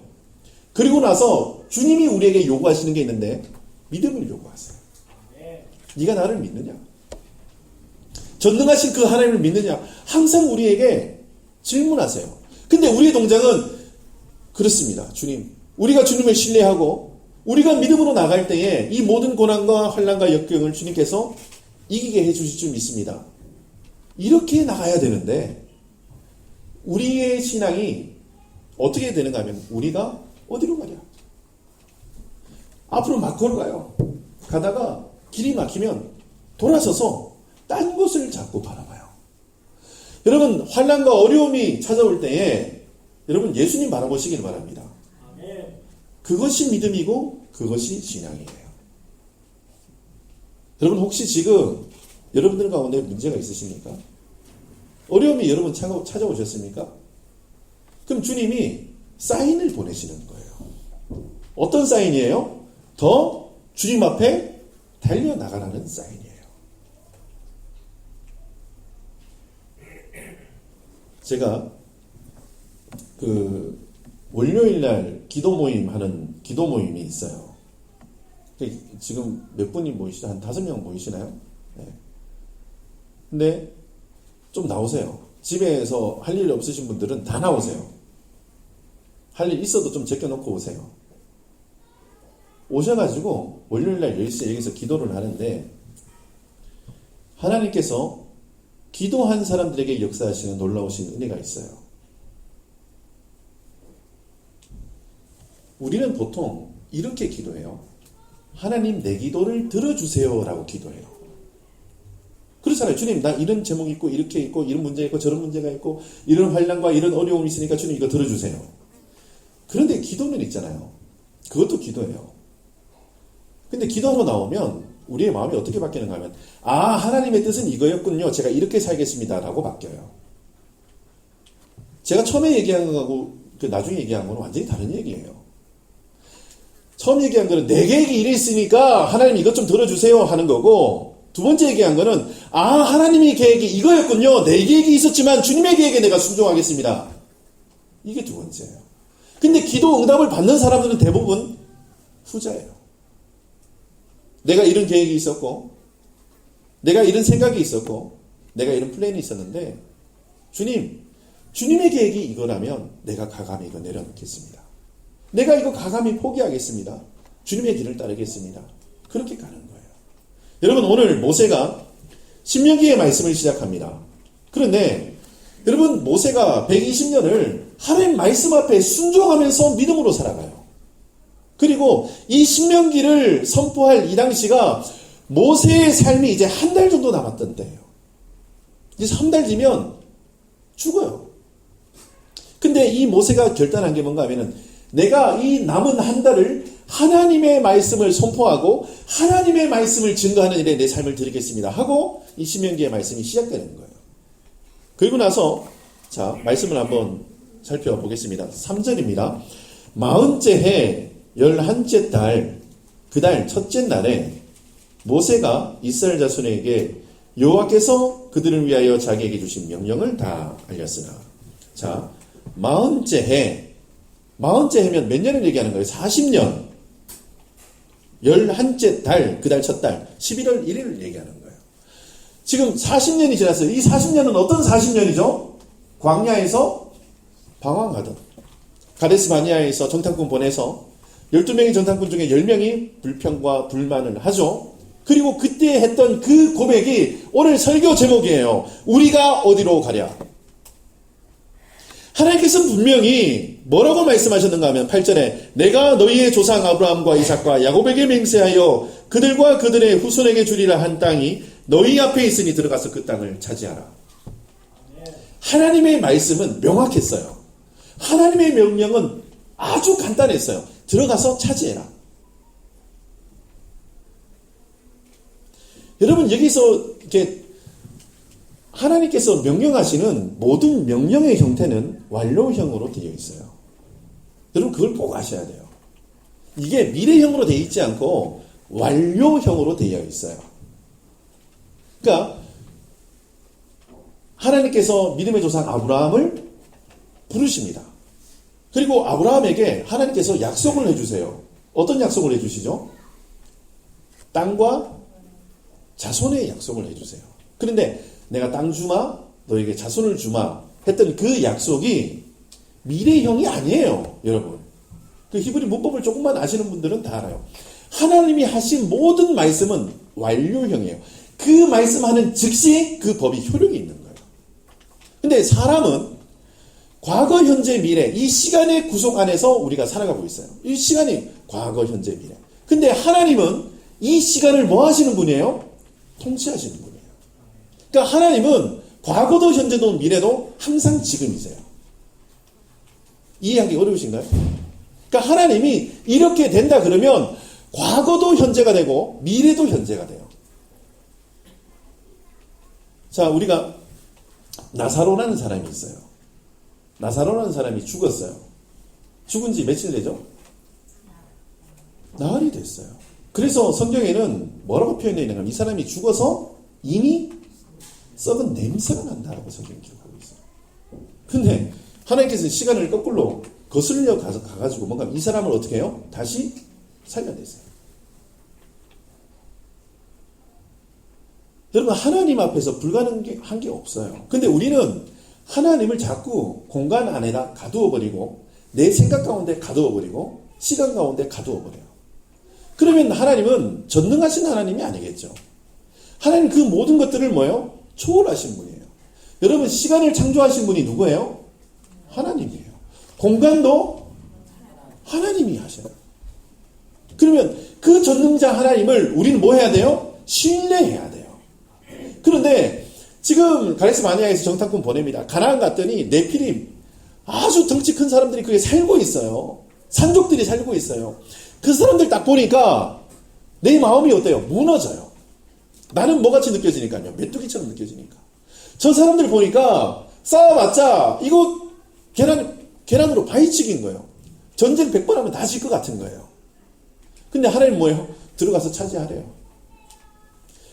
그리고 나서 주님이 우리에게 요구하시는 게 있는데 믿음을 요구하세요. 네가 나를 믿느냐? 전능하신 그 하나님을 믿느냐? 항상 우리에게 질문하세요. 근데 우리의 동작은 그렇습니다. 주님, 우리가 주님을 신뢰하고 우리가 믿음으로 나갈 때에 이 모든 고난과 환난과 역경을 주님께서 이기게 해주실 줄 믿습니다. 이렇게 나가야 되는데 우리의 신앙이 어떻게 되는가 하면 우리가 어디로 가냐? 앞으로 막 걸어가요. 가다가 길이 막히면 돌아서서 딴 곳을 자꾸 바라봐요. 여러분, 환난과 어려움이 찾아올 때에 여러분 예수님 바라보시길 바랍니다. 그것이 믿음이고 그것이 신앙이에요. 여러분, 혹시 지금 여러분들 가운데 문제가 있으십니까? 어려움이 여러분 찾아오셨습니까? 그럼 주님이 사인을 보내시는 거예요. 어떤 사인이에요? 더 주님 앞에 달려나가라는 사인이에요. 제가 그 월요일날 기도 모임 하는 기도 모임이 있어요. 지금 몇 분이 모이시나? 한 5명 모이시나요? 네. 근데 좀 나오세요. 집에서 할 일 없으신 분들은 다 나오세요. 할 일 있어도 좀 제껴놓고 오세요. 오셔가지고 월요일날 10시에 여기서 기도를 하는데 하나님께서 기도한 사람들에게 역사하시는 놀라우신 은혜가 있어요. 우리는 보통 이렇게 기도해요. 하나님, 내 기도를 들어주세요 라고 기도해요. 그렇잖아요. 주님, 나 이런 제목이 있고 이렇게 있고 이런 문제가 있고 저런 문제가 있고 이런 환난과 이런 어려움이 있으니까 주님 이거 들어주세요. 그런데 기도는 있잖아요. 그것도 기도예요. 근데 기도하러 나오면 우리의 마음이 어떻게 바뀌는가 하면 하나님의 뜻은 이거였군요. 제가 이렇게 살겠습니다 라고 바뀌어요. 제가 처음에 얘기한 거하고 나중에 얘기한 거는 완전히 다른 얘기예요. 처음 얘기한 거는 내 계획이 이래 있으니까 하나님 이것 좀 들어주세요 하는 거고, 두 번째 얘기한 거는 하나님의 계획이 이거였군요. 내 계획이 있었지만 주님의 계획에 내가 순종하겠습니다. 이게 두 번째예요. 근데 기도 응답을 받는 사람들은 대부분 후자예요. 내가 이런 계획이 있었고 내가 이런 생각이 있었고 내가 이런 플랜이 있었는데 주님의 계획이 이거라면 내가 가감히 이거 내려놓겠습니다. 내가 이거 가감히 포기하겠습니다. 주님의 길을 따르겠습니다. 그렇게 가는 거예요. 여러분, 오늘 모세가 신명기의 말씀을 시작합니다. 그런데 여러분, 모세가 120년을 하나님 말씀 앞에 순종하면서 믿음으로 살아가요. 그리고 이 신명기를 선포할 이 당시가 모세의 삶이 이제 한 달 정도 남았던 때예요. 이제 3달 뒤면 죽어요. 근데 이 모세가 결단한 게 뭔가 하면은 내가 이 남은 한 달을 하나님의 말씀을 선포하고 하나님의 말씀을 증거하는 일에 내 삶을 드리겠습니다 하고 이 신명기의 말씀이 시작되는 거예요. 그리고 나서 자, 말씀을 한번 살펴보겠습니다. 3절입니다. 40째 해 11째 달 그 달 첫째 날에 모세가 이스라엘 자손에게 여호와께서 그들을 위하여 자기에게 주신 명령을 다 알렸으나. 자, 40째 해. 40째 해면 몇 년을 얘기하는 거예요? 40년. 11째 달, 그 달 첫 달, 11월 1일을 얘기하는 거예요. 지금 40년이 지났어요. 이 40년은 어떤 40년이죠? 광야에서 방황하던. 가데스 바니아에서 정탐꾼 보내서 12명의 정탐꾼 중에 10명이 불평과 불만을 하죠. 그리고 그때 했던 그 고백이 오늘 설교 제목이에요. 우리가 어디로 가랴? 하나님께서는 분명히 뭐라고 말씀하셨는가 하면 8절에 내가 너희의 조상 아브라함과 이삭과 야곱에게 맹세하여 그들과 그들의 후손에게 주리라 한 땅이 너희 앞에 있으니 들어가서 그 땅을 차지하라. 하나님의 말씀은 명확했어요. 하나님의 명령은 아주 간단했어요. 들어가서 차지해라. 여러분 여기서 이렇게 하나님께서 명령하시는 모든 명령의 형태는 완료형으로 되어 있어요. 여러분 그걸 꼭 아셔야 돼요. 이게 미래형으로 되어 있지 않고 완료형으로 되어 있어요. 그러니까 하나님께서 믿음의 조상 아브라함을 부르십니다. 그리고 아브라함에게 하나님께서 약속을 해주세요. 어떤 약속을 해주시죠? 땅과 자손의 약속을 해주세요. 그런데 내가 땅 주마, 너에게 자손을 주마 했던 그 약속이 미래형이 아니에요. 여러분. 그 히브리 문법을 조금만 아시는 분들은 다 알아요. 하나님이 하신 모든 말씀은 완료형이에요. 그 말씀하는 즉시 그 법이 효력이 있는 거예요. 근데 사람은 과거, 현재, 미래 이 시간의 구속 안에서 우리가 살아가고 있어요. 이 시간이 과거, 현재, 미래. 근데 하나님은 이 시간을 뭐 하시는 분이에요? 통치하시는 분이에요. 그러니까 하나님은 과거도 현재도 미래도 항상 지금이세요. 이해하기 어려우신가요? 그러니까 하나님이 이렇게 된다 그러면 과거도 현재가 되고 미래도 현재가 돼요. 자, 우리가 나사로라는 사람이 있어요. 나사로라는 사람이 죽었어요. 죽은 지 며칠 되죠? 나흘이 됐어요. 그래서 성경에는 뭐라고 표현되어 있는가 하면 이 사람이 죽어서 이미 썩은 냄새가 난다라고 성경이 기록하고 있어요. 근데 하나님께서는 시간을 거꾸로 거슬려 가가지고 뭔가 이 사람을 어떻게 해요? 다시 살려내세요. 여러분 하나님 앞에서 불가능한 게 없어요. 근데 우리는 하나님을 자꾸 공간 안에다 가두어버리고 내 생각 가운데 가두어버리고 시간 가운데 가두어버려요. 그러면 하나님은 전능하신 하나님이 아니겠죠. 하나님 그 모든 것들을 뭐예요? 초월하신 분이에요. 여러분 시간을 창조하신 분이 누구예요? 하나님이에요. 공간도 하나님이 하셔요. 그러면 그 전능자 하나님을 우리는 뭐 해야 돼요? 신뢰해야 돼요. 그런데 지금 가데스 바네아에서 정탐꾼 보냅니다. 가나안 갔더니 네피림 아주 덩치 큰 사람들이 거기에 살고 있어요. 산족들이 살고 있어요. 그 사람들 딱 보니까 내 마음이 어때요? 무너져요. 나는 뭐같이 느껴지니까요. 메뚜기처럼 느껴지니까. 저 사람들 보니까 싸워봤자 이거 계란으로 바위치기인 거예요. 전쟁 100번 하면 다 질 것 같은 거예요. 근데 하나님 뭐예요? 들어가서 차지하래요.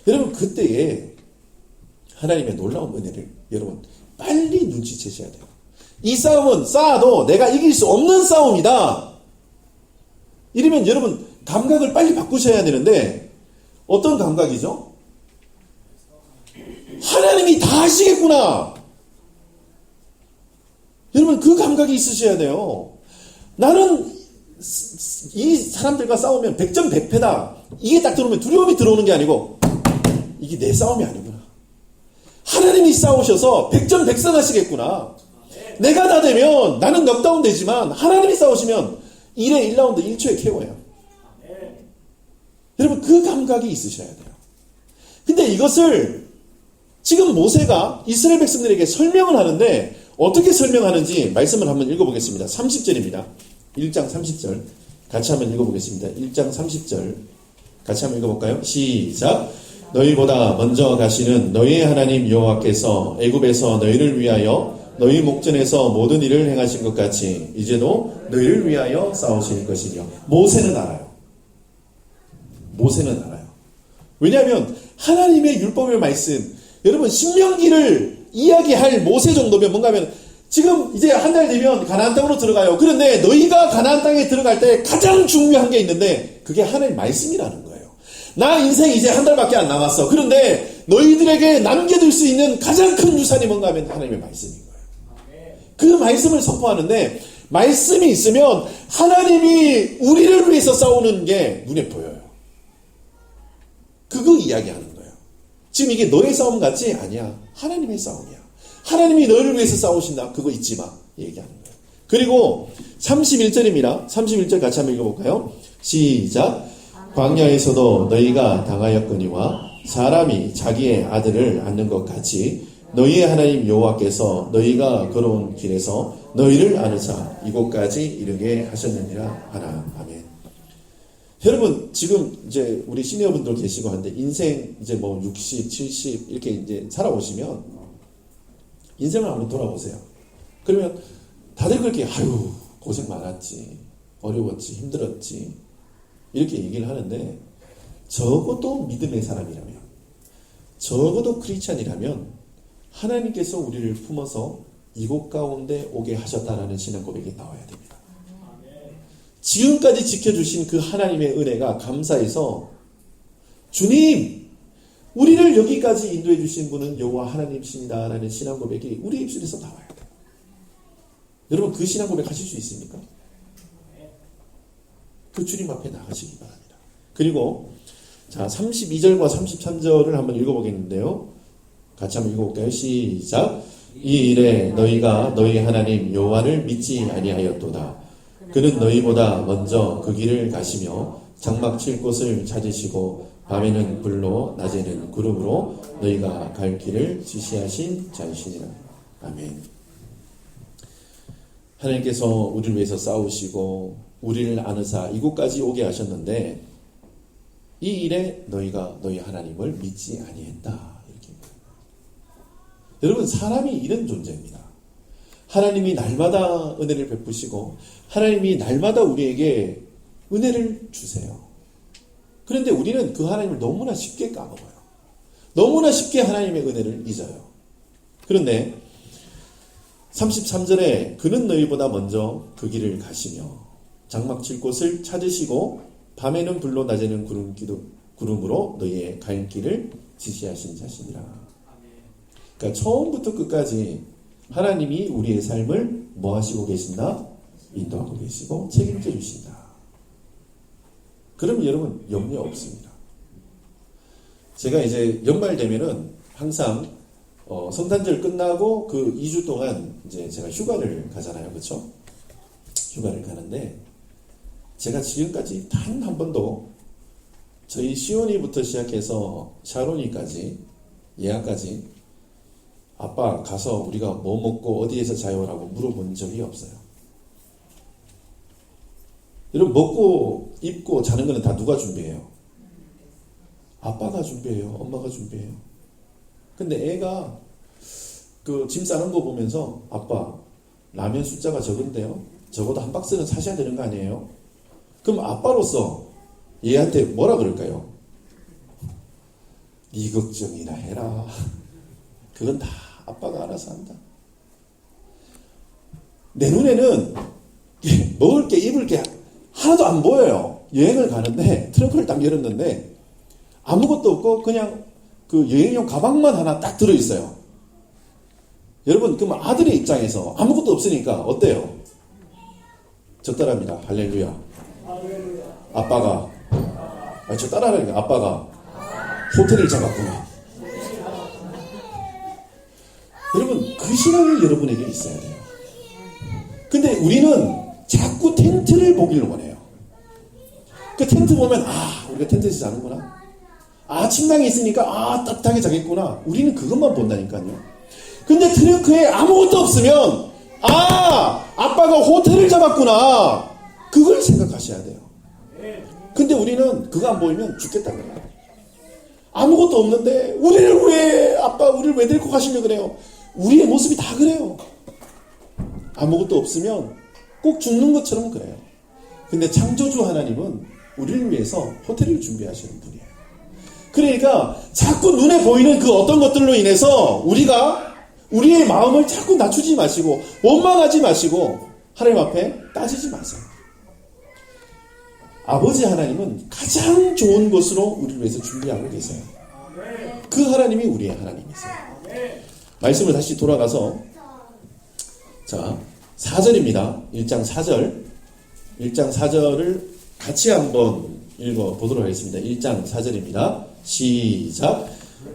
여러분 그때에 하나님의 놀라운 은혜를 여러분 빨리 눈치채셔야 돼요. 이 싸움은 싸워도 내가 이길 수 없는 싸움이다. 이러면 여러분 감각을 빨리 바꾸셔야 되는데 어떤 감각이죠? 하나님이 다 하시겠구나. 여러분 그 감각이 있으셔야 돼요. 나는 이 사람들과 싸우면 100점 100패다. 이게 딱 들어오면 두려움이 들어오는 게 아니고 이게 내 싸움이 아니구나. 하나님이 싸우셔서 100점 100선 하시겠구나. 내가 다 되면 나는 넉다운 되지만 하나님이 싸우시면 1회 1라운드 1초에 KO예요. 여러분 그 감각이 있으셔야 돼요. 근데 이것을 지금 모세가 이스라엘 백성들에게 설명을 하는데 어떻게 설명하는지 말씀을 한번 읽어보겠습니다. 30절입니다. 1장 30절 같이 한번 읽어보겠습니다. 1장 30절 같이 한번 읽어볼까요? 시작. 너희보다 먼저 가시는 너희의 하나님 여호와께서 애굽에서 너희를 위하여 너희 목전에서 모든 일을 행하신 것 같이 이제도 너희를 위하여 싸우실 것이며. 모세는 알아요. 모세는 알아요. 왜냐하면 하나님의 율법의 말씀, 여러분 신명기를 이야기할 모세 정도면 뭔가 하면 지금 이제 한 달 되면 가나안 땅으로 들어가요. 그런데 너희가 가나안 땅에 들어갈 때 가장 중요한 게 있는데 그게 하나님의 말씀이라는 거예요. 나 인생 이제 한 달밖에 안 남았어. 그런데 너희들에게 남겨둘 수 있는 가장 큰 유산이 뭔가 하면 하나님의 말씀인 거예요. 그 말씀을 선포하는데 말씀이 있으면 하나님이 우리를 위해서 싸우는 게 눈에 보여요. 그거 이야기하는 거예요. 지금 이게 너의 싸움 같지? 아니야. 하나님의 싸움이야. 하나님이 너를 위해서 싸우신다. 그거 잊지 마. 얘기하는 거예요. 그리고 31절입니다. 31절 같이 한번 읽어볼까요? 시작. 광야에서도 너희가 당하였거니와 사람이 자기의 아들을 안는 것 같이 너희의 하나님 여호와께서 너희가 걸어온 길에서 너희를 안으사 이곳까지 이르게 하셨느니라 하나. 아멘. 여러분 지금 이제 우리 시니어분들 계시고 하는데 인생 이제 뭐 60, 70 이렇게 이제 살아오시면 인생을 한번 돌아보세요. 그러면 다들 그렇게 아유 고생 많았지, 어려웠지, 힘들었지 이렇게 얘기를 하는데 적어도 믿음의 사람이라면, 적어도 크리스찬이라면 하나님께서 우리를 품어서 이곳 가운데 오게 하셨다라는 신앙 고백이 나와야 됩니다. 지금까지 지켜주신 그 하나님의 은혜가 감사해서 주님 우리를 여기까지 인도해 주신 분은 여호와 하나님이십니다 라는 신앙 고백이 우리 입술에서 나와야 돼요. 여러분 그 신앙 고백 하실 수 있습니까? 그 주님 앞에 나가시기 바랍니다. 그리고 자 32절과 33절을 한번 읽어보겠는데요. 같이 한번 읽어볼까요? 시작. 이 일에 너희가 너희 하나님 여호와를 믿지 아니하였도다. 그는 너희보다 먼저 그 길을 가시며 장막 칠 곳을 찾으시고 밤에는 불로 낮에는 구름으로 너희가 갈 길을 지시하신 자이시니라. 아멘. 하나님께서 우리를 위해서 싸우시고 우리를 안으사 이곳까지 오게 하셨는데 이 일에 너희가 너희 하나님을 믿지 아니했다. 이렇게. 여러분 사람이 이런 존재입니다. 하나님이 날마다 은혜를 베푸시고 하나님이 날마다 우리에게 은혜를 주세요. 그런데 우리는 그 하나님을 너무나 쉽게 까먹어요. 너무나 쉽게 하나님의 은혜를 잊어요. 그런데 33절에 그는 너희보다 먼저 그 길을 가시며 장막 칠 곳을 찾으시고 밤에는 불로 낮에는 구름으로 너희의 갈 길을 지시하신 자시니라. 그러니까 처음부터 끝까지 하나님이 우리의 삶을 뭐 하시고 계신다? 인도하고 계시고 책임져 주신다. 그럼 여러분 염려 없습니다. 제가 이제 연말 되면은 항상 성탄절 끝나고 그 2주 동안 이제 제가 휴가를 가잖아요. 그렇죠? 휴가를 가는데 제가 지금까지 단 한 번도 저희 시온이부터 시작해서 샤론이까지 예약까지 아빠 가서 우리가 뭐 먹고 어디에서 자요라고 물어본 적이 없어요. 여러분 먹고 입고 자는 거는 다 누가 준비해요? 아빠가 준비해요. 엄마가 준비해요. 근데 애가 그 짐 싸는 거 보면서 아빠 라면 숫자가 적은데요. 적어도 한 박스는 사셔야 되는 거 아니에요? 그럼 아빠로서 얘한테 뭐라 그럴까요? 네 걱정이나 해라. 그건 다 아빠가 알아서 한다. 내 눈에는 먹을 게 입을 게 하나도 안 보여요. 여행을 가는데 트렁크를 딱 열었는데 아무것도 없고 그냥 그 여행용 가방만 하나 딱 들어있어요. 여러분 그럼 아들의 입장에서 아무것도 없으니까 어때요? 저 따라합니다. 할렐루야. 아빠가 저 따라하니까 아빠가 호텔을 잡았구나. 여러분 그 신앙이 여러분에게 있어야 돼요. 근데 우리는 자꾸 텐트를 보기를 원해요. 그 텐트 보면 우리가 텐트에서 자는구나. 침낭이 있으니까 따뜻하게 자겠구나. 우리는 그것만 본다니까요. 근데 트렁크에 아무것도 없으면 아빠가 호텔을 잡았구나. 그걸 생각하셔야 돼요. 근데 우리는 그거 안 보이면 죽겠다는 거예요. 아무것도 없는데 우리를 왜 데리고 가시려 그래요? 우리의 모습이 다 그래요. 아무것도 없으면 꼭 죽는 것처럼 그래요. 근데 창조주 하나님은 우리를 위해서 호텔을 준비하시는 분이에요. 그러니까 자꾸 눈에 보이는 그 어떤 것들로 인해서 우리가 우리의 마음을 자꾸 낮추지 마시고 원망하지 마시고 하나님 앞에 따지지 마세요. 아버지 하나님은 가장 좋은 것으로 우리를 위해서 준비하고 계세요. 그 하나님이 우리의 하나님이세요. 말씀을 다시 돌아가서 자 4절입니다. 1장 4절 1장 4절을 같이 한번 읽어보도록 하겠습니다. 1장 4절입니다. 시작.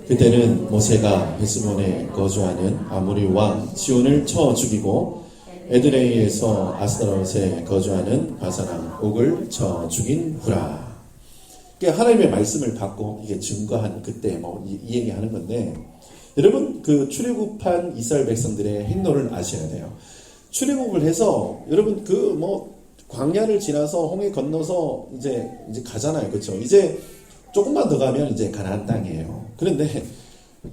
그때는 모세가 헤스본에 거주하는 아모리 왕 시온을 쳐 죽이고 에드레이에서 아스타롯에 거주하는 바사랑 옥을 쳐 죽인 후라. 그러니까 하나님의 말씀을 받고 이게 증거한 그때 이 얘기하는 건데, 여러분 그 출애굽한 이스라엘 백성들의 행로를 아셔야 돼요. 출애굽을 해서 여러분 광야를 지나서 홍해 건너서 이제 가잖아요, 그렇죠? 이제 조금만 더 가면 이제 가나안 땅이에요. 그런데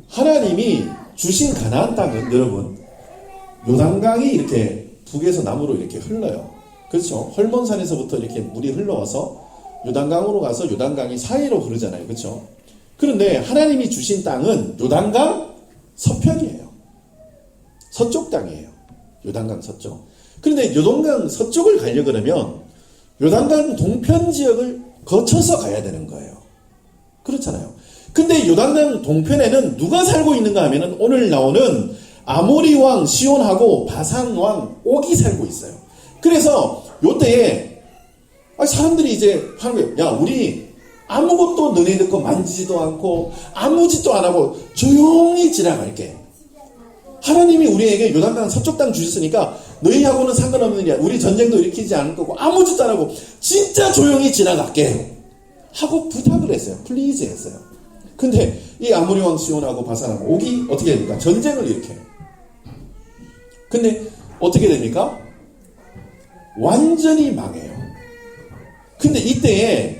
하나님이 주신 가나안 땅은 여러분 요단강이 이렇게 북에서 남으로 이렇게 흘러요. 그렇죠? 헐몬산에서부터 이렇게 물이 흘러와서 요단강으로 가서 요단강이 사이로 흐르잖아요. 그렇죠? 그런데 하나님이 주신 땅은 요단강 서편이에요. 서쪽 땅이에요. 요단강 서쪽. 그런데 요단강 서쪽을 가려고 그러면 요단강 동편 지역을 거쳐서 가야 되는 거예요. 그렇잖아요. 근데 요단강 동편에는 누가 살고 있는가 하면은 오늘 나오는 아모리 왕 시온하고 바산 왕 옥이 살고 있어요. 그래서 요때에 사람들이 이제 하는 거예요. 야, 우리 아무것도 너네들 거 만지지도 않고 아무 짓도 안 하고 조용히 지나갈게. 하나님이 우리에게 요단강 서쪽 땅 주셨으니까 너희하고는 상관없는 일이야. 우리 전쟁도 일으키지 않을 거고 아무 짓도 안 하고 진짜 조용히 지나갈게 하고 부탁을 했어요. 플리즈 했어요. 근데 이 아모리 왕 시온하고 바산하고 옥이 어떻게 됩니까? 전쟁을 일으켜요. 근데 어떻게 됩니까? 완전히 망해요. 근데 이때에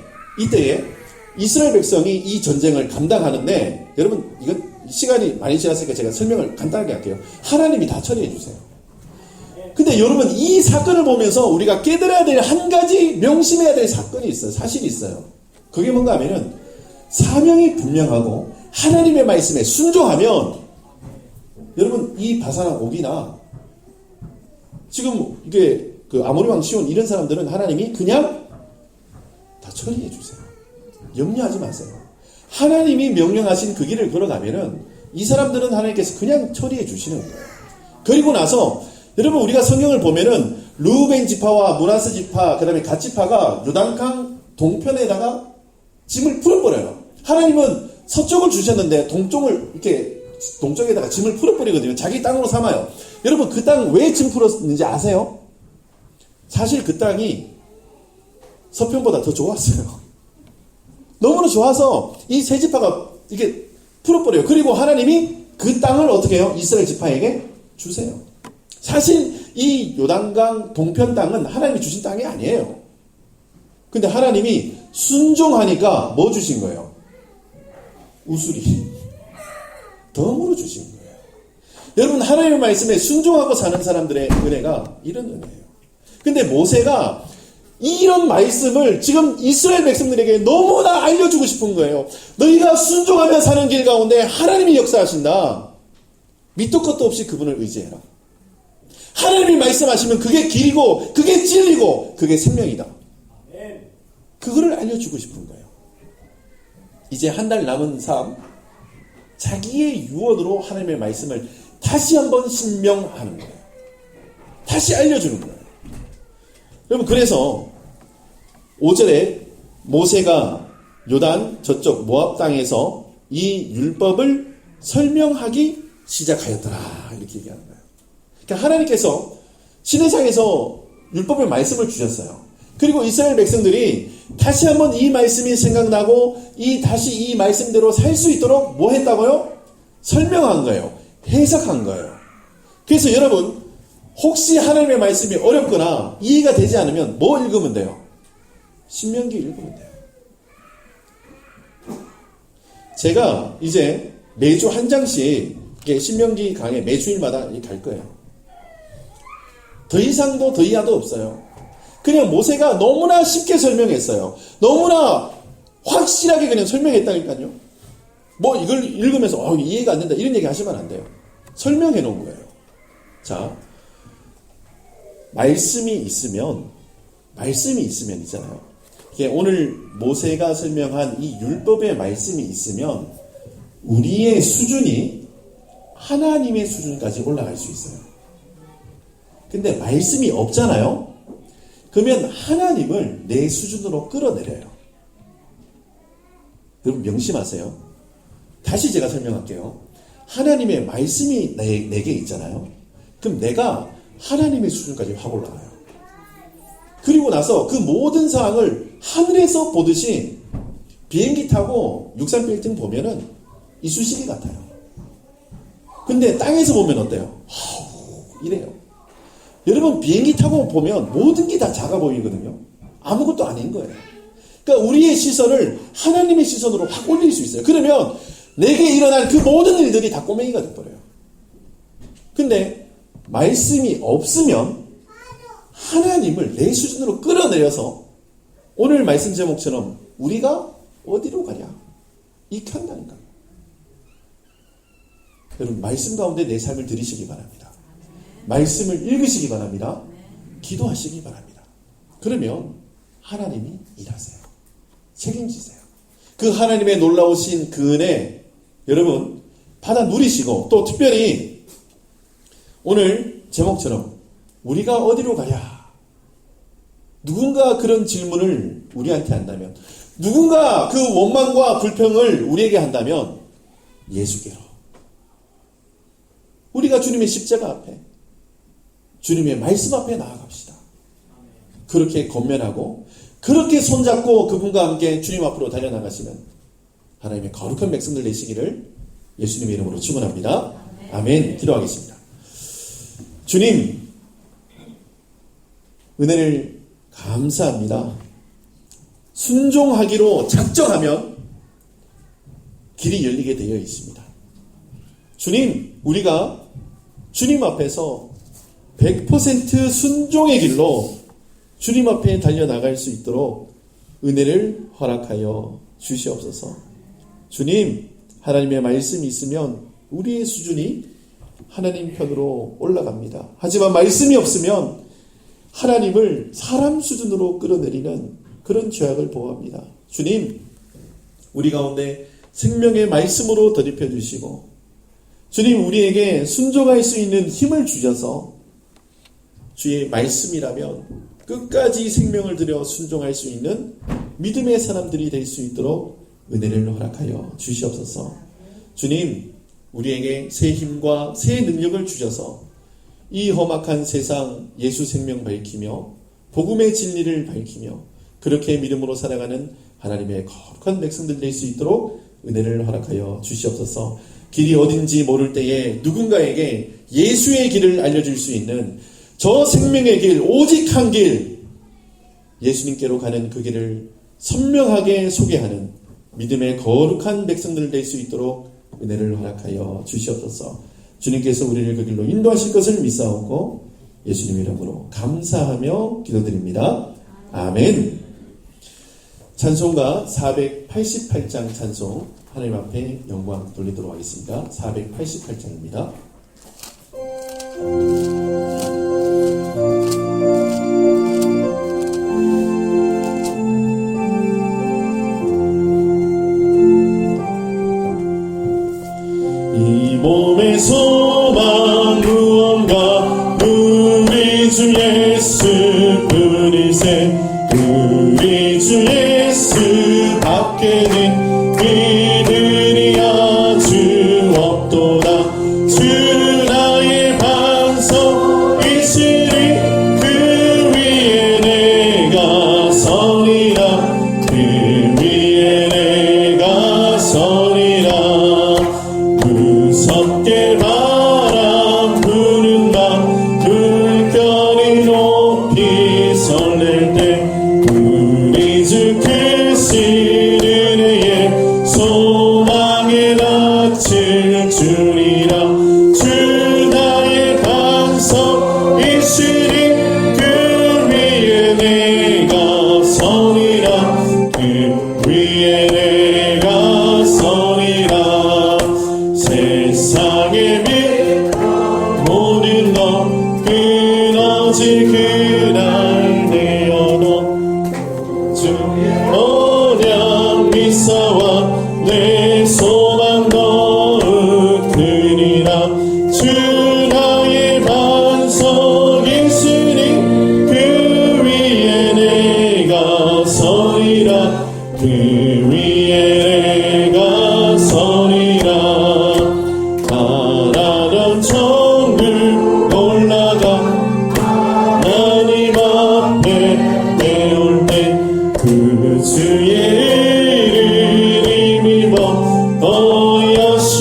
이스라엘 백성이 이 전쟁을 감당하는데, 여러분 이건 시간이 많이 지났으니까 제가 설명을 간단하게 할게요. 하나님이 다 처리해 주세요. 근데 여러분 이 사건을 보면서 우리가 깨달아야 될 한 가지 명심해야 될 사건이 있어요. 사실이 있어요. 그게 뭔가 하면은 사명이 분명하고 하나님의 말씀에 순종하면 여러분 이 바산한 옥이나 지금 이게 그 아모리 왕 시온 이런 사람들은 하나님이 그냥 다 처리해 주세요. 염려하지 마세요. 하나님이 명령하신 그 길을 걸어가면은 이 사람들은 하나님께서 그냥 처리해 주시는 거예요. 그리고 나서 여러분 우리가 성경을 보면은 르우벤 지파와 므나세 지파 그다음에 갓 지파가 요단강 동편에다가 짐을 풀어버려요. 하나님은 서쪽을 주셨는데 동쪽에다가 짐을 풀어버리거든요. 자기 땅으로 삼아요. 여러분 그 땅 왜 짐 풀었는지 아세요? 사실 그 땅이 서편보다 더 좋았어요. 너무나 좋아서 이 세 지파가 이렇게 풀어버려요. 그리고 하나님이 그 땅을 어떻게 해요? 이스라엘 지파에게 주세요. 사실 이 요단강 동편 땅은 하나님이 주신 땅이 아니에요. 근데 하나님이 순종하니까 뭐 주신 거예요? 우수리. 덤으로 주신 거예요. 여러분 하나님의 말씀에 순종하고 사는 사람들의 은혜가 이런 은혜예요. 근데 모세가 이런 말씀을 지금 이스라엘 백성들에게 너무나 알려주고 싶은 거예요. 너희가 순종하며 사는 길 가운데 하나님이 역사하신다. 밑도 끝도 없이 그분을 의지해라. 하나님이 말씀하시면 그게 길이고 그게 진리고 그게 생명이다. 그거를 알려주고 싶은 거예요. 이제 한 달 남은 삶, 자기의 유언으로 하나님의 말씀을 다시 한번 신명하는 거예요. 다시 알려주는 거예요. 여러분 그래서 5절에 모세가 요단 저쪽 모압 땅에서 이 율법을 설명하기 시작하였더라 이렇게 얘기하는 거예요. 그러니까 하나님께서 시내상에서 율법의 말씀을 주셨어요. 그리고 이스라엘 백성들이 다시 한번 이 말씀이 생각나고 다시 이 말씀대로 살 수 있도록 뭐 했다고요? 설명한 거예요. 해석한 거예요. 그래서 여러분 혹시 하나님의 말씀이 어렵거나 이해가 되지 않으면 뭐 읽으면 돼요? 신명기 읽으면 돼요. 제가 이제 매주 한 장씩 신명기 강의 매주일마다 갈 거예요. 더 이상도 더 이하도 없어요. 그냥 모세가 너무나 쉽게 설명했어요. 너무나 확실하게 그냥 설명했다니까요. 뭐 이걸 읽으면서 이해가 안 된다 이런 얘기 하시면 안 돼요. 설명해 놓은 거예요. 자, 말씀이 있으면 있잖아요. 이게 오늘 모세가 설명한 이 율법의 말씀이 있으면 우리의 수준이 하나님의 수준까지 올라갈 수 있어요. 근데 말씀이 없잖아요. 그러면 하나님을 내 수준으로 끌어내려요. 여러분 명심하세요. 다시 제가 설명할게요. 하나님의 말씀이 내게 있잖아요. 그럼 내가 하나님의 수준까지 확 올라가요. 그리고 나서 그 모든 상황을 하늘에서 보듯이 비행기 타고 63빌딩 보면은 이쑤시개 같아요. 근데 땅에서 보면 어때요? 이래요. 여러분 비행기 타고 보면 모든 게 다 작아 보이거든요. 아무것도 아닌 거예요. 그러니까 우리의 시선을 하나님의 시선으로 확 올릴 수 있어요. 그러면 내게 일어난 그 모든 일들이 다 꼬맹이가 돼버려요. 근데 말씀이 없으면 하나님을 내 수준으로 끌어내려서 오늘 말씀 제목처럼 우리가 어디로 가냐? 이렇게 한다니까요. 여러분 말씀 가운데 내 삶을 들이시기 바랍니다. 말씀을 읽으시기 바랍니다. 기도하시기 바랍니다. 그러면 하나님이 일하세요. 책임지세요. 그 하나님의 놀라우신 그 은혜 여러분 받아 누리시고 또 특별히 오늘 제목처럼 우리가 어디로 가야 누군가 그런 질문을 우리한테 한다면 누군가 그 원망과 불평을 우리에게 한다면 예수께로 우리가 주님의 십자가 앞에 주님의 말씀 앞에 나아갑시다. 그렇게 권면하고 그렇게 손잡고 그분과 함께 주님 앞으로 달려나가시면 하나님의 거룩한 백성들 되시기를 예수님의 이름으로 축원합니다. 아멘. 기도하겠습니다. 주님 은혜를 감사합니다. 순종하기로 작정하면 길이 열리게 되어 있습니다. 주님 우리가 주님 앞에서 100% 순종의 길로 주님 앞에 달려나갈 수 있도록 은혜를 허락하여 주시옵소서. 주님, 하나님의 말씀이 있으면 우리의 수준이 하나님 편으로 올라갑니다. 하지만 말씀이 없으면 하나님을 사람 수준으로 끌어내리는 그런 죄악을 보호합니다. 주님, 우리 가운데 생명의 말씀으로 덧입혀 주시고 주님 우리에게 순종할 수 있는 힘을 주셔서 주의 말씀이라면 끝까지 생명을 들여 순종할 수 있는 믿음의 사람들이 될 수 있도록 은혜를 허락하여 주시옵소서. 주님 우리에게 새 힘과 새 능력을 주셔서 이 험악한 세상 예수 생명 밝히며 복음의 진리를 밝히며 그렇게 믿음으로 살아가는 하나님의 거룩한 백성들 될 수 있도록 은혜를 허락하여 주시옵소서. 길이 어딘지 모를 때에 누군가에게 예수의 길을 알려줄 수 있는 저 생명의 길, 오직 한 길, 예수님께로 가는 그 길을 선명하게 소개하는 믿음의 거룩한 백성들 될 수 있도록 은혜를 허락하여 주시옵소서. 주님께서 우리를 그 길로 인도하실 것을 믿사옵고 예수님 이름으로 감사하며 기도드립니다. 아멘. 찬송가 488장 찬송 하나님 앞에 영광 돌리도록 하겠습니다. 488장입니다. 이 몸의 소망 무언가 우리 주 예수 뿐이세 우리 주 예수 밖에는 이들이 아주 없도다. 주 나의 반석이시니 그 위에 내가 서리라 그 위에 내가 서리라. 무섭게 바람 부는 밤 불편이 높이 설렐 때 우리 주 크신 은혜에 소망의 낯을 주리라. 주 나의 반석이시니 그 위에 내가 서리라 그 위에 내가 서리라.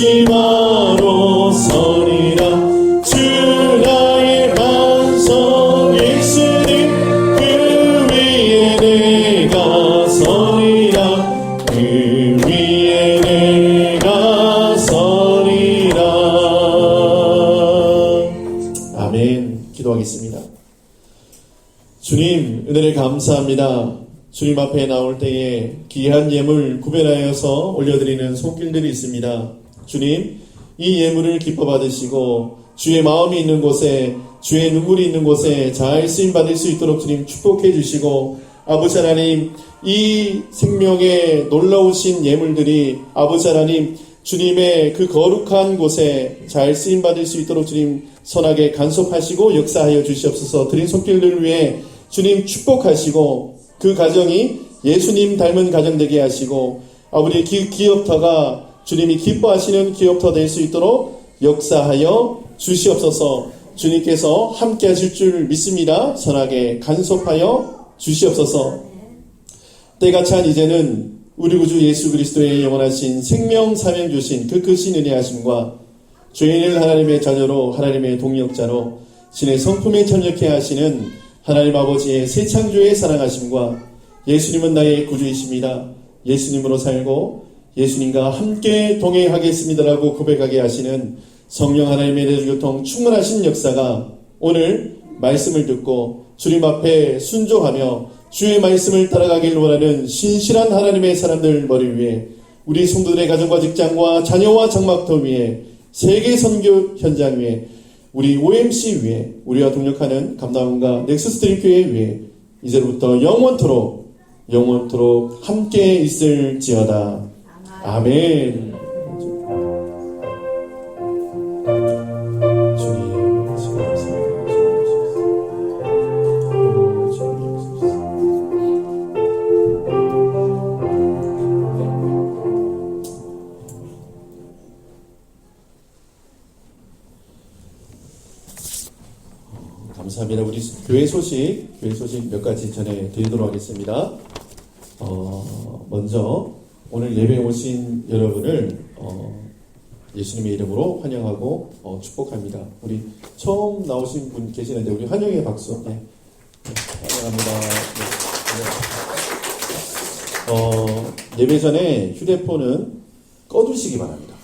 다시 바로 서리라. 주 나의 반석 예수님 그 위에 내가 서리라. 그 위에 내가 서리라. 아멘. 기도하겠습니다. 주님, 은혜를 감사합니다. 주님 앞에 나올 때에 귀한 예물 구별하여서 올려드리는 손길들이 있습니다. 주님, 이 예물을 기뻐 받으시고 주의 마음이 있는 곳에, 주의 눈물이 있는 곳에 잘 쓰임 받을 수 있도록 주님 축복해 주시고, 아버지 하나님, 이 생명의 놀라우신 예물들이 아버지 하나님 주님의 그 거룩한 곳에 잘 쓰임 받을 수 있도록 주님 선하게 간섭하시고 역사하여 주시옵소서. 드린 손길들을 위해 주님 축복하시고, 그 가정이 예수님 닮은 가정 되게 하시고, 아버지 기업터가 주님이 기뻐하시는 기업터 될 수 있도록 역사하여 주시옵소서. 주님께서 함께 하실 줄 믿습니다. 선하게 간섭하여 주시옵소서. 때가 찬 이제는 우리 구주 예수 그리스도의 영원하신 생명 사명 주신 그 크신 은혜하심과 죄인을 하나님의 자녀로, 하나님의 동력자로 신의 성품에 참여케 하시는 하나님 아버지의 새 창조의 사랑하심과 예수님은 나의 구주이십니다. 예수님으로 살고 예수님과 함께 동행하겠습니다라고 고백하게 하시는 성령 하나님의 대주교통 충만하신 역사가 오늘 말씀을 듣고 주님 앞에 순종하며 주의 말씀을 따라가길 원하는 신실한 하나님의 사람들 머리 위에, 우리 성도들의 가정과 직장과 자녀와 장막터 위에, 세계 선교 현장 위에, 우리 OMC 위에, 우리와 동력하는 감당원과 넥서스 드림교회 위에 이제부터 영원토록 함께 있을지어다. 아멘. 감사합니다. 우리 교회 소식 몇 가지 전해드리도록 하겠습니다. 먼저 오늘 예배에 오신 여러분을 예수님의 이름으로 환영하고 축복합니다. 우리 처음 나오신 분 계시는데 우리 환영의 박수. 네. 환영합니다. 네. 예배 전에 휴대폰은 꺼두시기 바랍니다.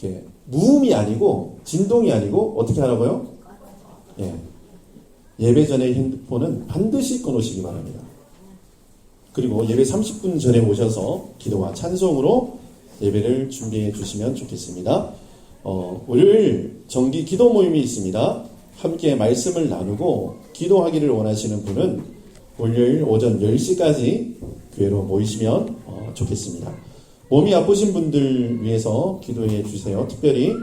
이렇게 무음이 아니고 진동이 아니고 어떻게 하라고요? 예. 예배 전에 핸드폰은 반드시 꺼놓으시기 바랍니다. 그리고 예배 30분 전에 오셔서 기도와 찬송으로 예배를 준비해 주시면 좋겠습니다. 월요일 정기 기도 모임이 있습니다. 함께 말씀을 나누고 기도하기를 원하시는 분은 월요일 오전 10시까지 교회로 모이시면 좋겠습니다. 몸이 아프신 분들 위해서 기도해 주세요. 특별히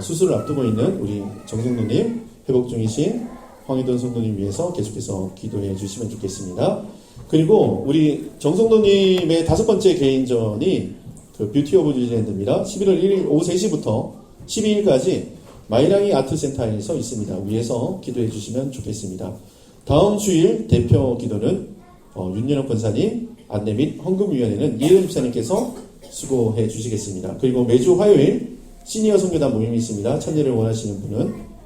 수술을 앞두고 있는 우리 정성도님, 회복 중이신 황희돈 성도님 위해서 계속해서 기도해 주시면 좋겠습니다. 그리고 우리 정성도님의 5번째 개인전이 그 뷰티 오브 뉴질랜드입니다. 11월 1일 오후 3시부터 12일까지 마이랑이 아트센터에서 있습니다. 위에서 기도해 주시면 좋겠습니다. 다음 주일 대표 기도는 윤연옥 권사님, 안내 및 헌금위원회는 이혜연 집사님께서 수고해 주시겠습니다. 그리고 매주 화요일 시니어 선교단 모임이 있습니다. 참여를 원하시는 분은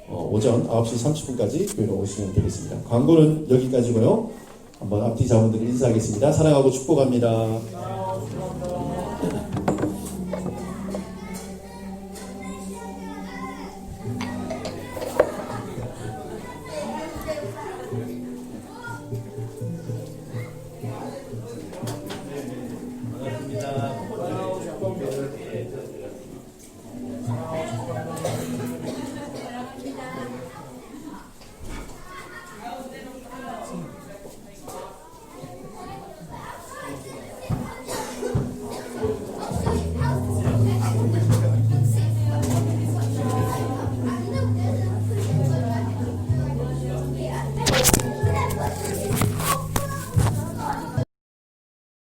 오전 9시 30분까지 교회로 오시면 되겠습니다. 광고는 여기까지고요. 한번 앞뒤 자원들을 인사하겠습니다. 사랑하고 축복합니다.